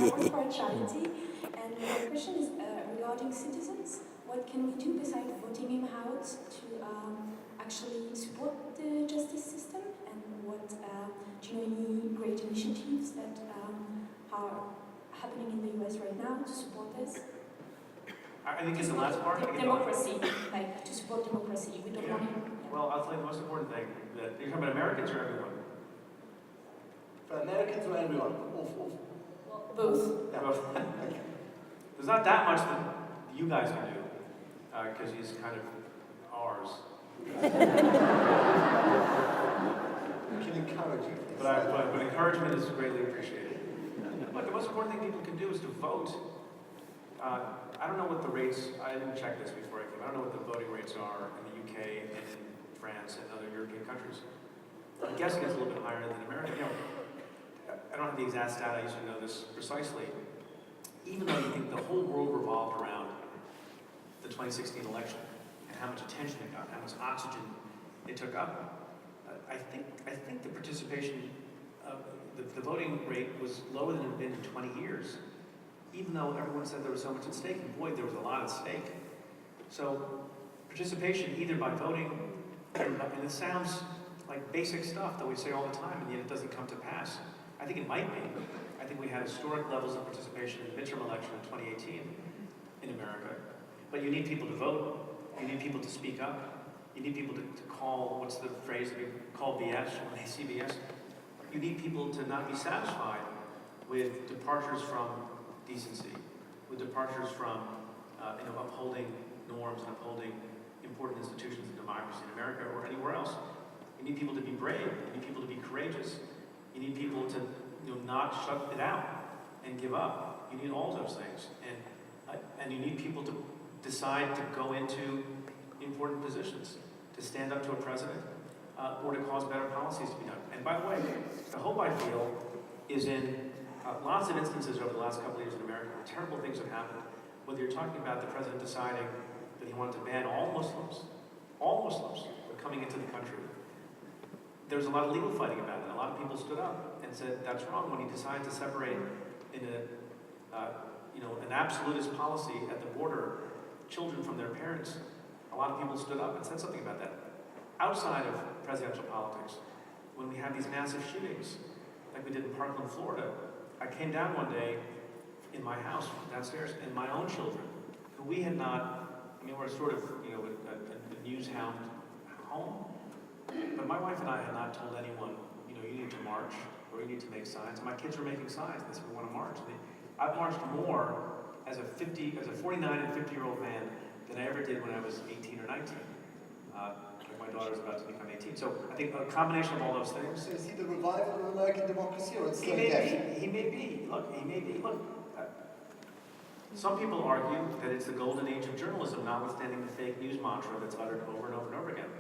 work for a charity, and my question is regarding citizens. What can we do besides voting him out to actually support the justice system? And what, do you know any great initiatives that are happening in the US right now to support this? I think it's the last part. I think it's- Democracy, like to support democracy. We don't Yeah. want it. Well, I'll tell you the most important thing, that you're talking about Americans or everyone? For Americans or everyone? All. Both. Yeah. Both. Okay. There's not that much that you guys can do, because he's kind of ours. We can encourage you. But encouragement is greatly appreciated. Look, the most important thing people can do is to vote. I don't know what the rates, I didn't check this before I came. I don't know what the voting rates are in the UK and in France and other European countries. I'm guessing it's a little bit higher than America. You know, I don't have the exact stat, I used to know this precisely. Even though you think the whole world revolved around the 2016 election and how much attention it got, how much oxygen it took up, I think the participation, the voting rate was lower than it had been in 20 years. Even though everyone said there was so much at stake, and boy, there was a lot at stake. So participation either by voting, and it sounds like basic stuff that we say all the time, and yet it doesn't come to pass. I think it might be. I think we had historic levels of participation in the midterm election in 2018 in America. But you need people to vote. You need people to speak up. You need people to call, what's the phrase, call BS when they see BS. You need people to not be satisfied with departures from decency, with departures from upholding norms and upholding important institutions of democracy in America or anywhere else. You need people to be brave. You need people to be courageous. You need people to not shut it out and give up. You need all those things, and you need people to decide to go into important positions, to stand up to a president, or to cause better policies to be done. And by the way, the hope I feel is in lots of instances over the last couple of years in America where terrible things have happened. Whether you're talking about the president deciding that he wanted to ban all Muslims were coming into the country. There was a lot of legal fighting about it. A lot of people stood up and said that's wrong. When he decided to separate in an absolutist policy at the border children from their parents, a lot of people stood up and said something about that. Outside of presidential politics, when we have these massive shootings, like we did in Parkland, Florida, I came down one day in my house downstairs, and my own children, who we had not, we're sort of, a news hound home, but my wife and I had not told anyone, you need to march, or you need to make signs. And my kids were making signs, and they said, we want to march. I've marched more as a 49 and 50-year-old man than I ever did when I was 18 or 19. My daughter was about to become 18. So I think a combination of all those things. So is he the revival of American democracy, or it's He may be. Look, he may be. Look, some people argue that it's the golden age of journalism, notwithstanding the fake news mantra that's uttered over and over and over again.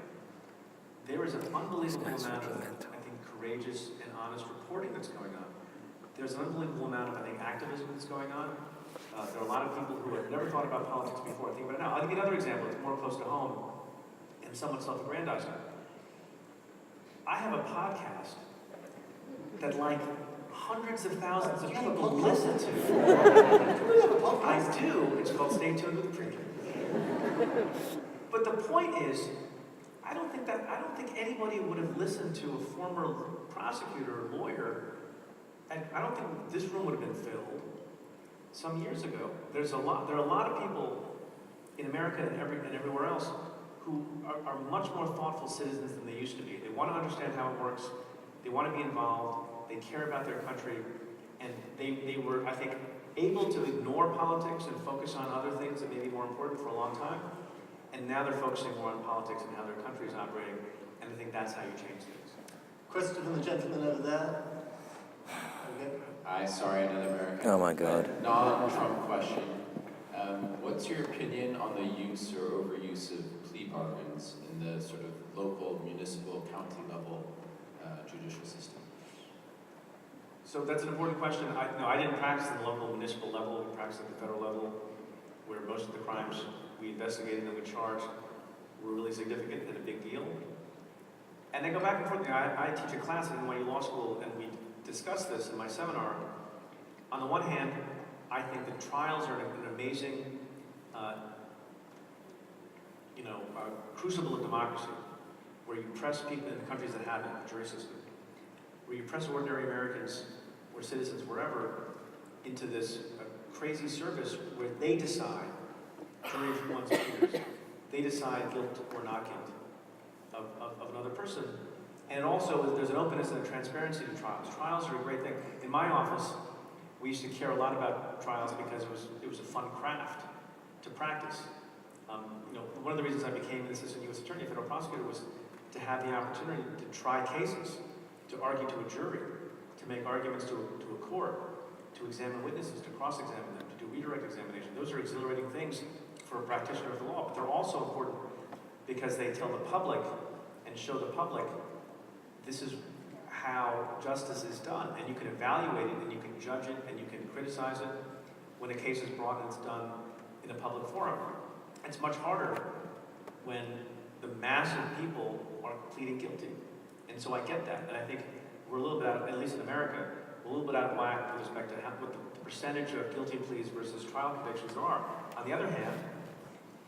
There is an unbelievable amount of, I think, courageous and honest reporting that's going on. There's an unbelievable amount of, I think, activism that's going on. There are a lot of people who have never thought about politics before. Think about it now. I'll give you another example. It's more close to home and somewhat self-aggrandizing. I have a podcast that like hundreds of thousands of people listen to. I do. It's called Stay Tuned with Preet. But the point is, I don't think anybody would have listened to a former prosecutor or lawyer. And I don't think this room would have been filled some years ago. There are a lot of people in America and everywhere else who are much more thoughtful citizens than they used to be. They want to understand how it works. They want to be involved. They care about their country. And they were, I think, able to ignore politics and focus on other things that may be more important for a long time. And now they're focusing more on politics and how their country is operating. And I think that's how you change things. Question from the gentleman over there. Okay. Hi, sorry, another American. Oh my God. Non-Trump question. What's your opinion on the use or overuse of plea bargains in the sort of local, municipal, county level judicial system? So that's an important question. I didn't practice at the local municipal level. We practiced at the federal level, where most of the crimes we investigated and we charged were really significant and a big deal. And they go back and forth. I teach a class at NYU Law School, and we discuss this in my seminar. On the one hand, I think the trials are an amazing, crucible of democracy, where you press people in the countries that have it, the jury system, where you press ordinary Americans or citizens wherever into this crazy service where they decide, jury from one's peers, they decide guilt or not guilt of another person. And also, there's an openness and a transparency to trials. Trials are a great thing. In my office, we used to care a lot about trials because it was a fun craft to practice. One of the reasons I became an assistant U.S. attorney, federal prosecutor, was to have the opportunity to try cases, to argue to a jury, to make arguments to a court, to examine witnesses, to cross-examine them, to do redirect examination. Those are exhilarating things for a practitioner of the law, but they're also important because they tell the public and show the public this is how justice is done, and you can evaluate it, and you can judge it, and you can criticize it when a case is brought and it's done in a public forum. It's much harder when the mass of people are pleading guilty. And so I get that, and I think we're a little bit out, at least in America, we're a little bit out of whack with respect to what the percentage of guilty pleas versus trial convictions there are. On the other hand,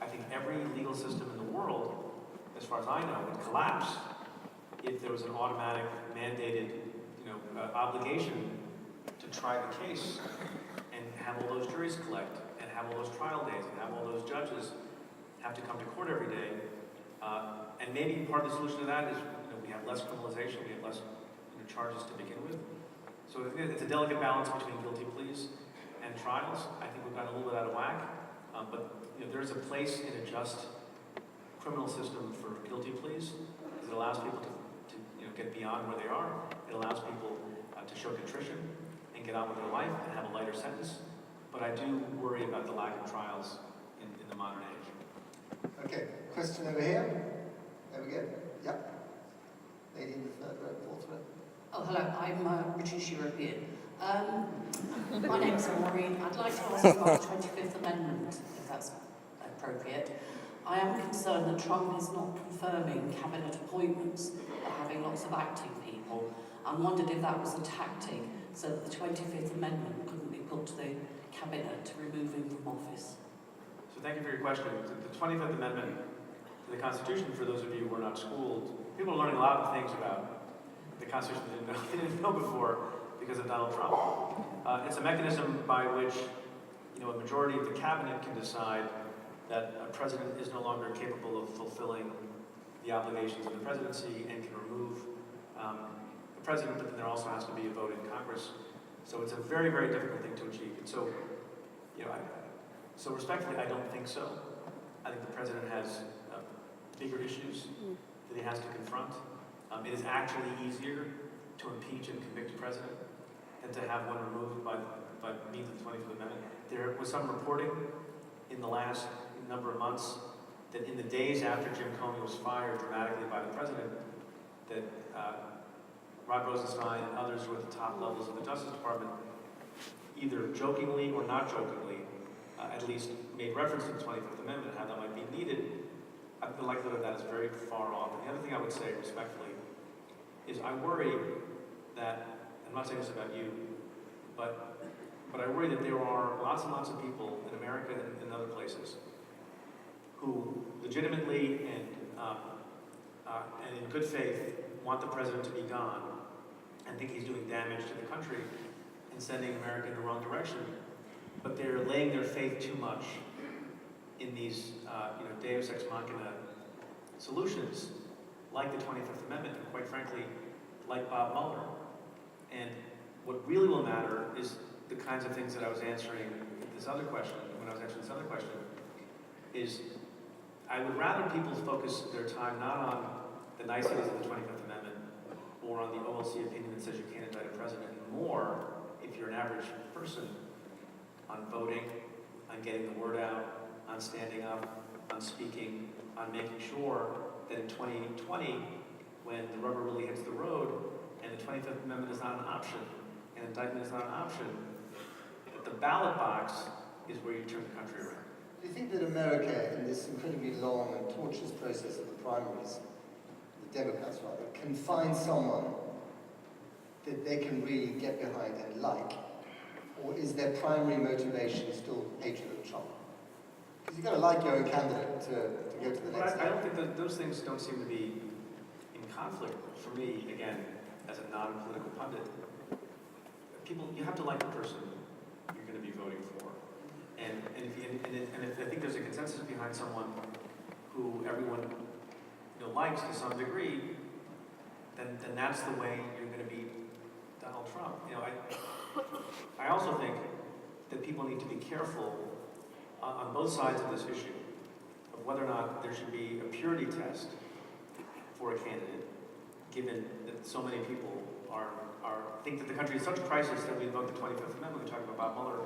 I think every legal system in the world, as far as I know, would collapse if there was an automatic, mandated, obligation to try the case and have all those juries collect and have all those trial days and have all those judges have to come to court every day. And maybe part of the solution to that is we have less criminalization, we have less charges to begin with. So I think it's a delicate balance between guilty pleas and trials. I think we've gotten a little bit out of whack, but there's a place in a just criminal system for guilty pleas. It allows people to get beyond where they are. It allows people to show contrition and get on with their life and have a lighter sentence. But I do worry about the lack of trials in the modern age. Okay, question over here. There we go. Yep. Lady in the third row, fourth row. Oh, hello, I'm British European. My name's Maureen. I'd like to ask about the 25th Amendment, if that's appropriate. I am concerned that Trump is not confirming cabinet appointments, but having lots of acting people, and wondered if that was a tactic so that the 25th Amendment couldn't be put to the cabinet to remove him from office. So thank you for your question. The 25th Amendment to the Constitution, for those of you who are not schooled, people are learning a lot of things about the Constitution they didn't know before because of Donald Trump. It's a mechanism by which a majority of the cabinet can decide that a president is no longer capable of fulfilling the obligations of the presidency and can remove the president, but then there also has to be a vote in Congress. So it's a very, very difficult thing to achieve. And so, so respectfully, I don't think so. I think the president has bigger issues that he has to confront. It is actually easier to impeach and convict a president than to have one removed by means of the 25th Amendment. There was some reporting in the last number of months that in the days after Jim Comey was fired dramatically by the president, that Rod Rosenstein and others who were at the top levels of the Justice Department, either jokingly or not jokingly, at least made reference to the 25th Amendment, how that might be needed. The likelihood of that is very far off. And the other thing I would say respectfully is I worry that, I'm not saying this about you, but I worry that there are lots and lots of people in America and in other places who legitimately and in good faith want the president to be gone and think he's doing damage to the country and sending America in the wrong direction, but they're laying their faith too much in these Deus Ex Machina solutions like the 25th Amendment and quite frankly like Bob Mueller. And what really will matter is the kinds of things that I was answering this other question, when I was answering this other question, is I would rather people focus their time not on the niceties of the 25th Amendment or on the OLC opinion that says you can't indict a president, and more, if you're an average person, on voting, on getting the word out, on standing up, on speaking, on making sure that in 2020, when the rubber really hits the road and the 25th Amendment is not an option, and indictment is not an option, that the ballot box is where you turn the country around. Do you think that America, in this incredibly long and tortuous process of the primaries, the Democrats rather, can find someone that they can really get behind and like? Or is their primary motivation still hatred of Trump? Because you've got to like your own candidate to go to the next I don't think that those things don't seem to be in conflict for me, again, as a non-political pundit. People, you have to like the person going to be voting for. And if I think there's a consensus behind someone who everyone likes to some degree, then that's the way you're going to beat Donald Trump. I also think that people need to be careful on both sides of this issue of whether or not there should be a purity test for a candidate, given that so many people think that the country is such a crisis that we invoke the 25th Amendment. We talk about Bob Mueller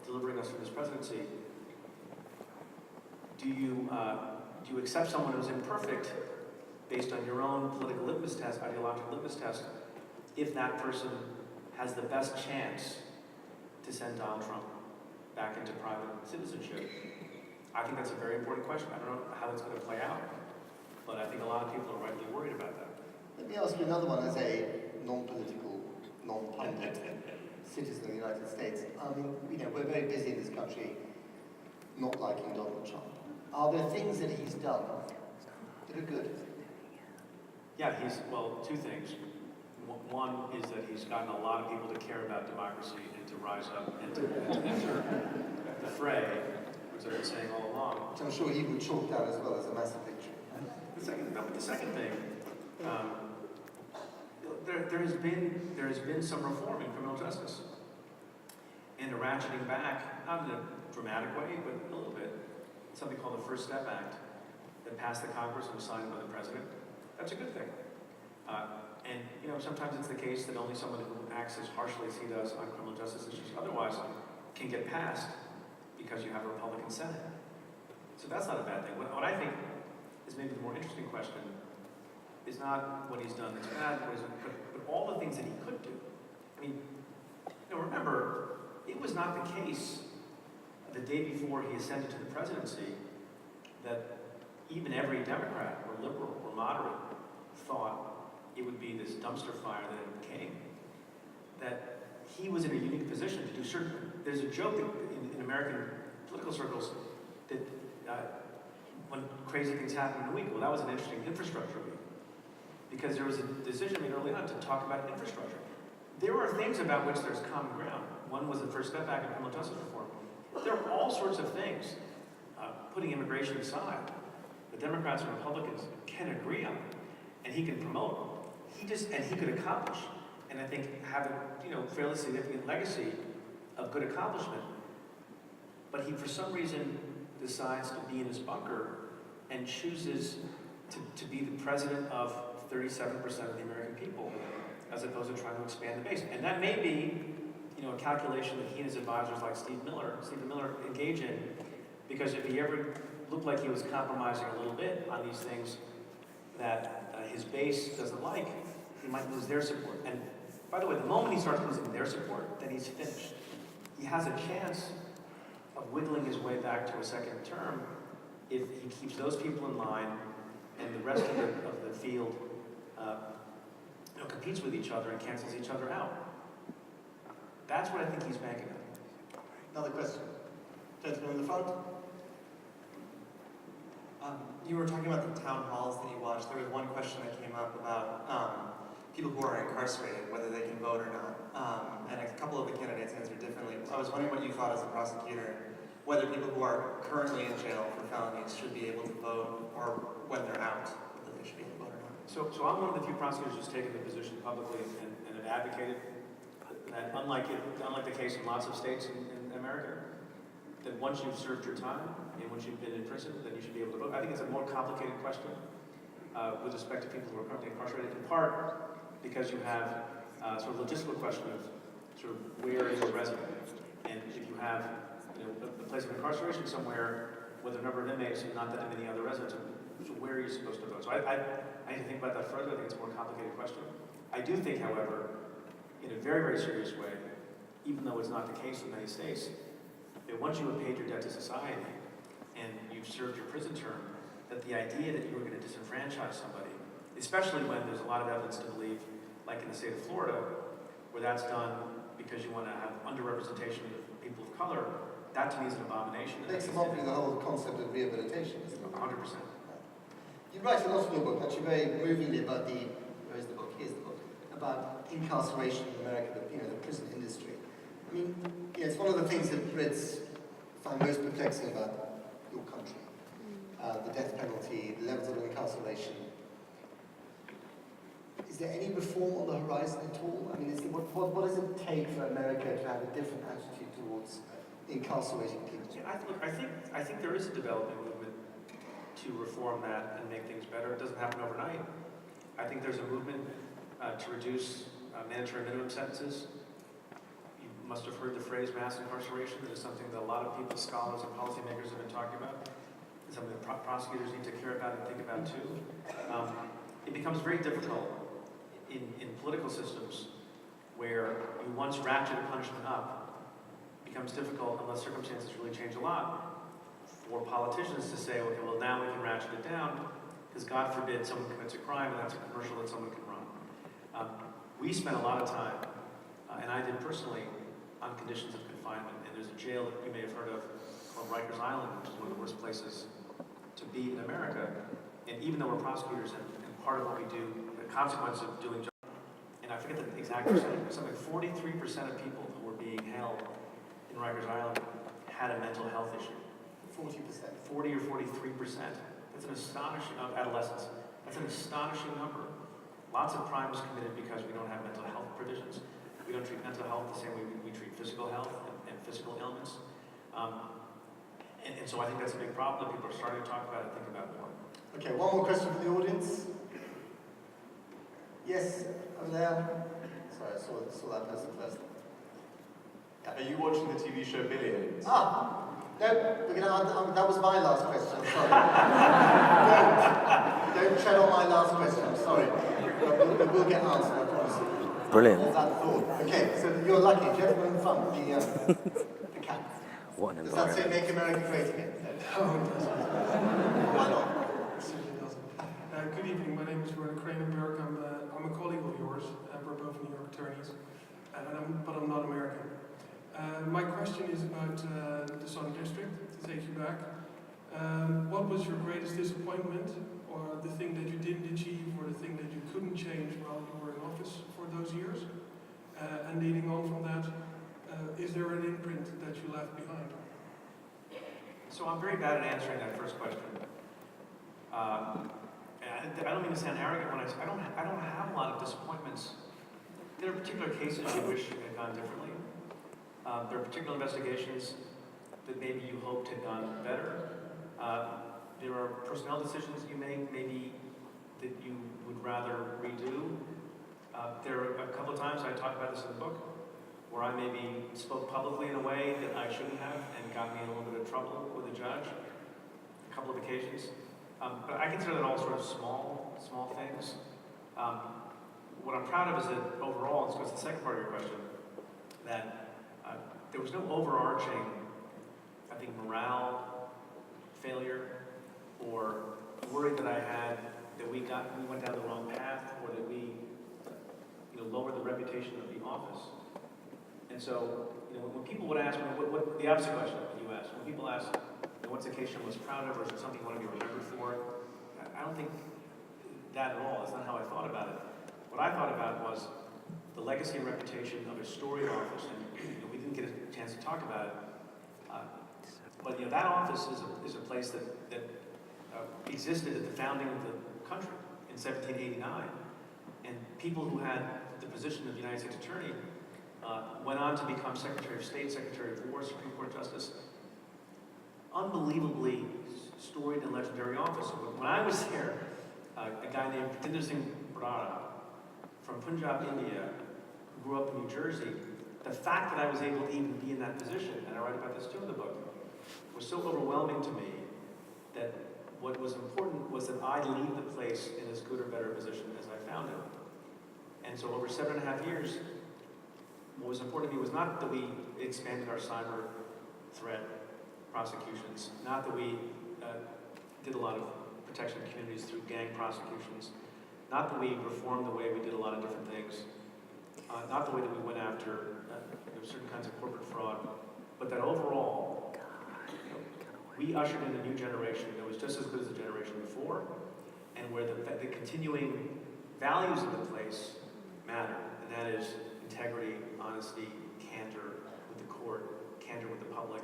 delivering us from his presidency. Do you accept someone who's imperfect based on your own political litmus test, ideological litmus test, if that person has the best chance to send Donald Trump back into private citizenship? I think that's a very important question. I don't know how it's going to play out, but I think a lot of people are rightly worried about that. Let me ask you another one as a non-political, non-pundit citizen of the United States. I mean, we're very busy in this country not liking Donald Trump. Are there things that he's done that are good? Yeah, two things. One is that he's gotten a lot of people to care about democracy and to rise up and to enter the fray, which I've been saying all along. Which I'm sure he would chalk down as well as a massive victory. The second thing, there has been some reform in criminal justice and a ratcheting back, not in a dramatic way, but a little bit. Something called the First Step Act that passed the Congress and was signed by the president. That's a good thing. Sometimes it's the case that only someone who acts as harshly as he does on criminal justice issues otherwise can get passed because you have a Republican Senate. So that's not a bad thing. What I think is maybe the more interesting question is not what he's done that's bad, but all the things that he could do. I mean, remember, it was not the case the day before he ascended to the presidency that even every Democrat or liberal or moderate thought it would be this dumpster fire that it became. That he was in a unique position to do certain. There's a joke in American political circles that when crazy things happen in a week, well, that was an interesting infrastructure week, because there was a decision made early on to talk about infrastructure. There are things about which there's common ground. One was the First Step Back in criminal justice reform. There are all sorts of things. Putting immigration aside, the Democrats and Republicans can agree on, and he can promote. And he could accomplish, and I think have a fairly significant legacy of good accomplishment. But he, for some reason, decides to be in his bunker and chooses to be the president of 37% of the American people, as opposed to trying to expand the base. And that may be, a calculation that he and his advisors like Stephen Miller engage in, because if he ever looked like he was compromising a little bit on these things that his base doesn't like, he might lose their support. And by the way, the moment he starts losing their support, then he's finished. He has a chance of wiggling his way back to a second term if he keeps those people in line and the rest of the field competes with each other and cancels each other out. That's what I think he's banking on. Another question. Gentleman in the front. You were talking about the town halls that you watched. There was one question that came up about people who are incarcerated, whether they can vote or not. And a couple of the candidates answered differently. I was wondering what you thought as a prosecutor, whether people who are currently in jail for felonies should be able to vote, or when they're out, whether they should be able to vote or not. So I'm one of the few prosecutors who's taken the position publicly and have advocated that, unlike the case in lots of states in America, that once you've served your time and once you've been in prison, then you should be able to vote. I think it's a more complicated question with respect to people who are currently incarcerated, in part because you have sort of logistical question of sort of where is a resident, and if you have a place of incarceration somewhere with a number of inmates and not that many other residents, so where are you supposed to vote? So I need to think about that further. I think it's a more complicated question. I do think, however, in a very, very serious way, even though it's not the case in many states, that once you have paid your debt to society and you've served your prison term, that the idea that you were going to disenfranchise somebody, especially when there's a lot of evidence to believe, like in the state of Florida, where that's done because you want to have underrepresentation of people of color, that to me is an abomination. It makes them up with the whole concept of rehabilitation, isn't it? 100%. You write a lot in your book, actually very movingly, about where is the book? Here's the book. About incarceration in America, the prison industry. I mean, it's one of the things that find most perplexing about your country. The death penalty, the levels of incarceration. Is there any reform on the horizon at all? I mean, what does it take for America to have a different attitude towards incarcerating people? Yeah, I think there is a developing movement to reform that and make things better. It doesn't happen overnight. I think there's a movement to reduce mandatory minimum sentences. You must have heard the phrase mass incarceration. That is something that a lot of people, scholars and policymakers have been talking about. It's something that prosecutors need to care about and think about too. It becomes very difficult in political systems where you once ratcheted punishment up. It becomes difficult unless circumstances really change a lot for politicians to say, okay, well now we can ratchet it down because God forbid someone commits a crime and that's a commercial that someone can run. We spent a lot of time, and I did personally, on conditions of confinement. And there's a jail that you may have heard of called Rikers Island, which is one of the worst places to be in America. And even though we're prosecutors and part of what we do, the consequence of doing, and I forget the exact percentage, but something 43% of people who were being held in Rikers Island had a mental health issue. 40%. 40 or 43%. That's an astonishing, of adolescents. That's an astonishing number. Lots of crimes committed because we don't have mental health provisions. We don't treat mental health the same way we treat physical health and physical ailments. And so I think that's a big problem that people are starting to talk about and think about more. Okay, one more question from the audience. Yes, over there. Sorry, I saw that person first. Are you watching the TV show Billions? No, we're gonna, that was my last question, I'm sorry. don't tread on my last question, I'm sorry. It will get answered, I promise. Brilliant. All that thought. Okay, so you're lucky, gentleman in front, the cap. What an Does that say environment. make America great again? No, it doesn't. Why not? It certainly doesn't. Good evening, my name is Werner Kranenberg. I'm a colleague of yours. We're both New York attorneys, but I'm not American. My question is about the Southern District, to take you back. What was your greatest disappointment, or the thing that you didn't achieve, or the thing that you couldn't change while you were in office for those years? And leading on from that, is there an imprint that you left behind? So I'm very bad at answering that first question. And I don't mean to sound arrogant when I say I don't have a lot of disappointments. There are particular cases you wish had gone differently. There are particular investigations that maybe you hoped had gone better. There are personnel decisions you make maybe that you would rather redo. There are a couple of times, I talk about this in the book, where I maybe spoke publicly in a way that I shouldn't have and got me in a little bit of trouble with a judge, a couple of occasions. But I consider that all sort of small things. What I'm proud of is that overall, and this goes to the second part of your question, that there was no overarching, I think, morale failure or worry that I had that we went down the wrong path or that we lowered the reputation of the office. And so, when people would ask me, what the opposite question that you asked, when people ask, what's a case you're most proud of, or is it something you want to be remembered for? I don't think that at all. That's not how I thought about it. What I thought about was the legacy and reputation of a storied office, and we didn't get a chance to talk about it. But that office is a place that existed at the founding of the country in 1789, and people who had the position of United States Attorney went on to become Secretary of State, Secretary of War, Supreme Court Justice. Unbelievably storied and legendary office. When I was there, a guy named Preet Bharara from Punjab, India, who grew up in New Jersey, the fact that I was able to even be in that position, and I write about this too in the book, was so overwhelming to me that what was important was that I leave the place in as good or better position as I found it. And so over 7.5 years, what was important to me was not that we expanded our cyber threat prosecutions, not that we did a lot of protection of communities through gang prosecutions, not that we reformed the way we did a lot of different things, not the way that we went after certain kinds of corporate fraud, but that overall, we ushered in a new generation that was just as good as the generation before, and where the continuing values of the place matter, and that is integrity, honesty, candor with the court, candor with the public.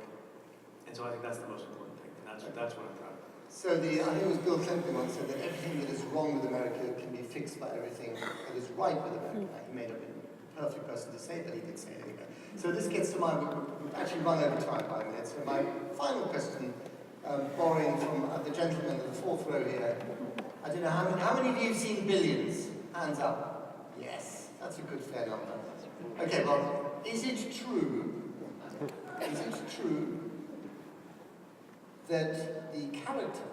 And so I think that's the most important thing, and that's what I'm proud of. So I think it was Bill Clinton once said that everything that is wrong with America can be fixed by everything that is right with America. He may not be the perfect person to say it, but he did say it anyway. So this gets to we've actually run over time by a minute. So my final question, borrowing from the gentleman in the fourth row here. I don't know, how many of you have seen Billions? Hands up. Yes, that's a good fair number. Okay, well, is it true that the character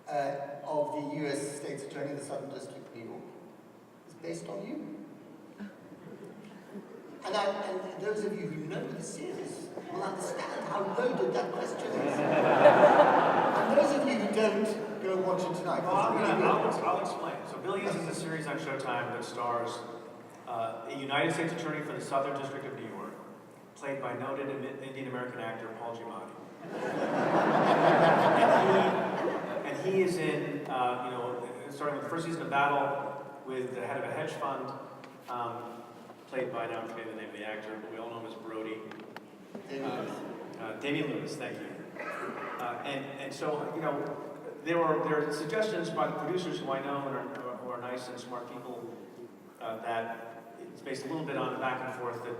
of the US State's Attorney of the Southern District of New York is based on you? And those of you who know the series will understand how loaded that question is. And those of you who don't, go watch it tonight. I'll explain. So Billions is a series on Showtime that stars a United States Attorney for the Southern District of New York, played by noted Indian American actor Paul Giamatti. and he is in, starting with the first season of Battle with the head of a hedge fund, played by, now I'm forgetting the name of the actor, but we all know him as Brody. Damian Lewis, thank you. And so, there are suggestions by the producers who I know and who are nice and smart people that it's based a little bit on the back and forth that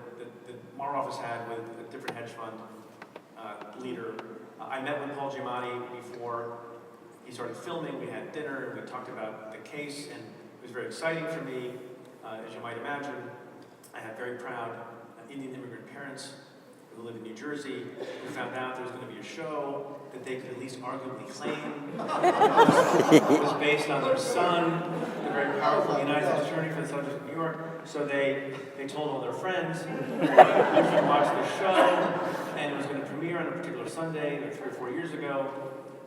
our office had with a different hedge fund leader. I met with Paul Giamatti before he started filming. We had dinner, and we talked about the case, and it was very exciting for me. As you might imagine, I have very proud Indian immigrant parents who live in New Jersey, who found out there was going to be a show that they could at least arguably claim was based on their son, the very powerful United States Attorney for the Southern District of New York. So they told all their friends, you should watch the show, and it was going to premiere on a particular Sunday, 3 or 4 years ago.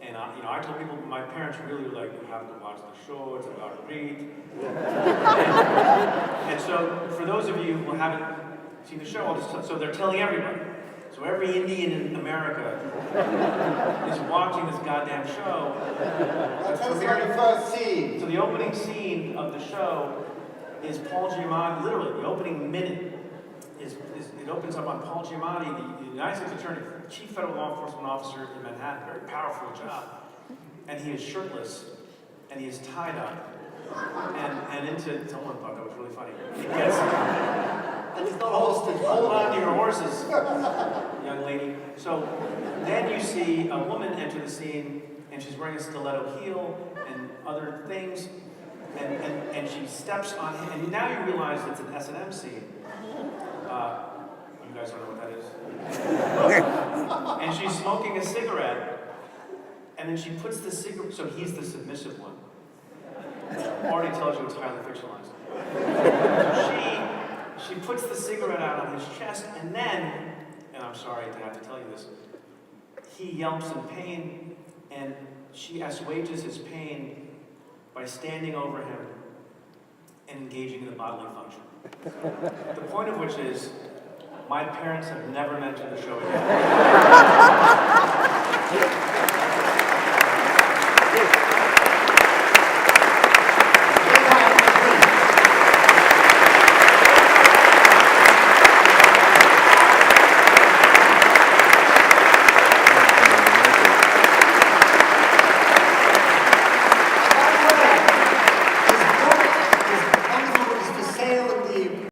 And I told people, my parents really were like, you have to watch the show, it's about Preet. And so, for those of you who haven't seen the show, so they're telling everybody. So every Indian in America is watching this goddamn show. That's the very first scene. So the opening scene of the show is Paul Giamatti, literally, the opening minute it opens up on Paul Giamatti, the United States Attorney, Chief Federal Law Enforcement Officer in Manhattan, very powerful job. And he is shirtless, and he is tied up. And someone thought that was really funny. He gets, and it's not a hostage. Hold on to your horses, young lady. So then you see a woman enter the scene, and she's wearing a stiletto heel and other things, and she steps on him, and now you realize it's an S&M scene. You guys don't know what that is? And she's smoking a cigarette, and then she puts the cigarette, so he's the submissive one. Already tells you it's highly fictionalized. So she puts the cigarette out on his chest, and then, and I'm sorry to have to tell you this, he yelps in pain, and she assuages his pain by standing over him and engaging in the bodily function. The point of which is, my parents have never mentioned the show again.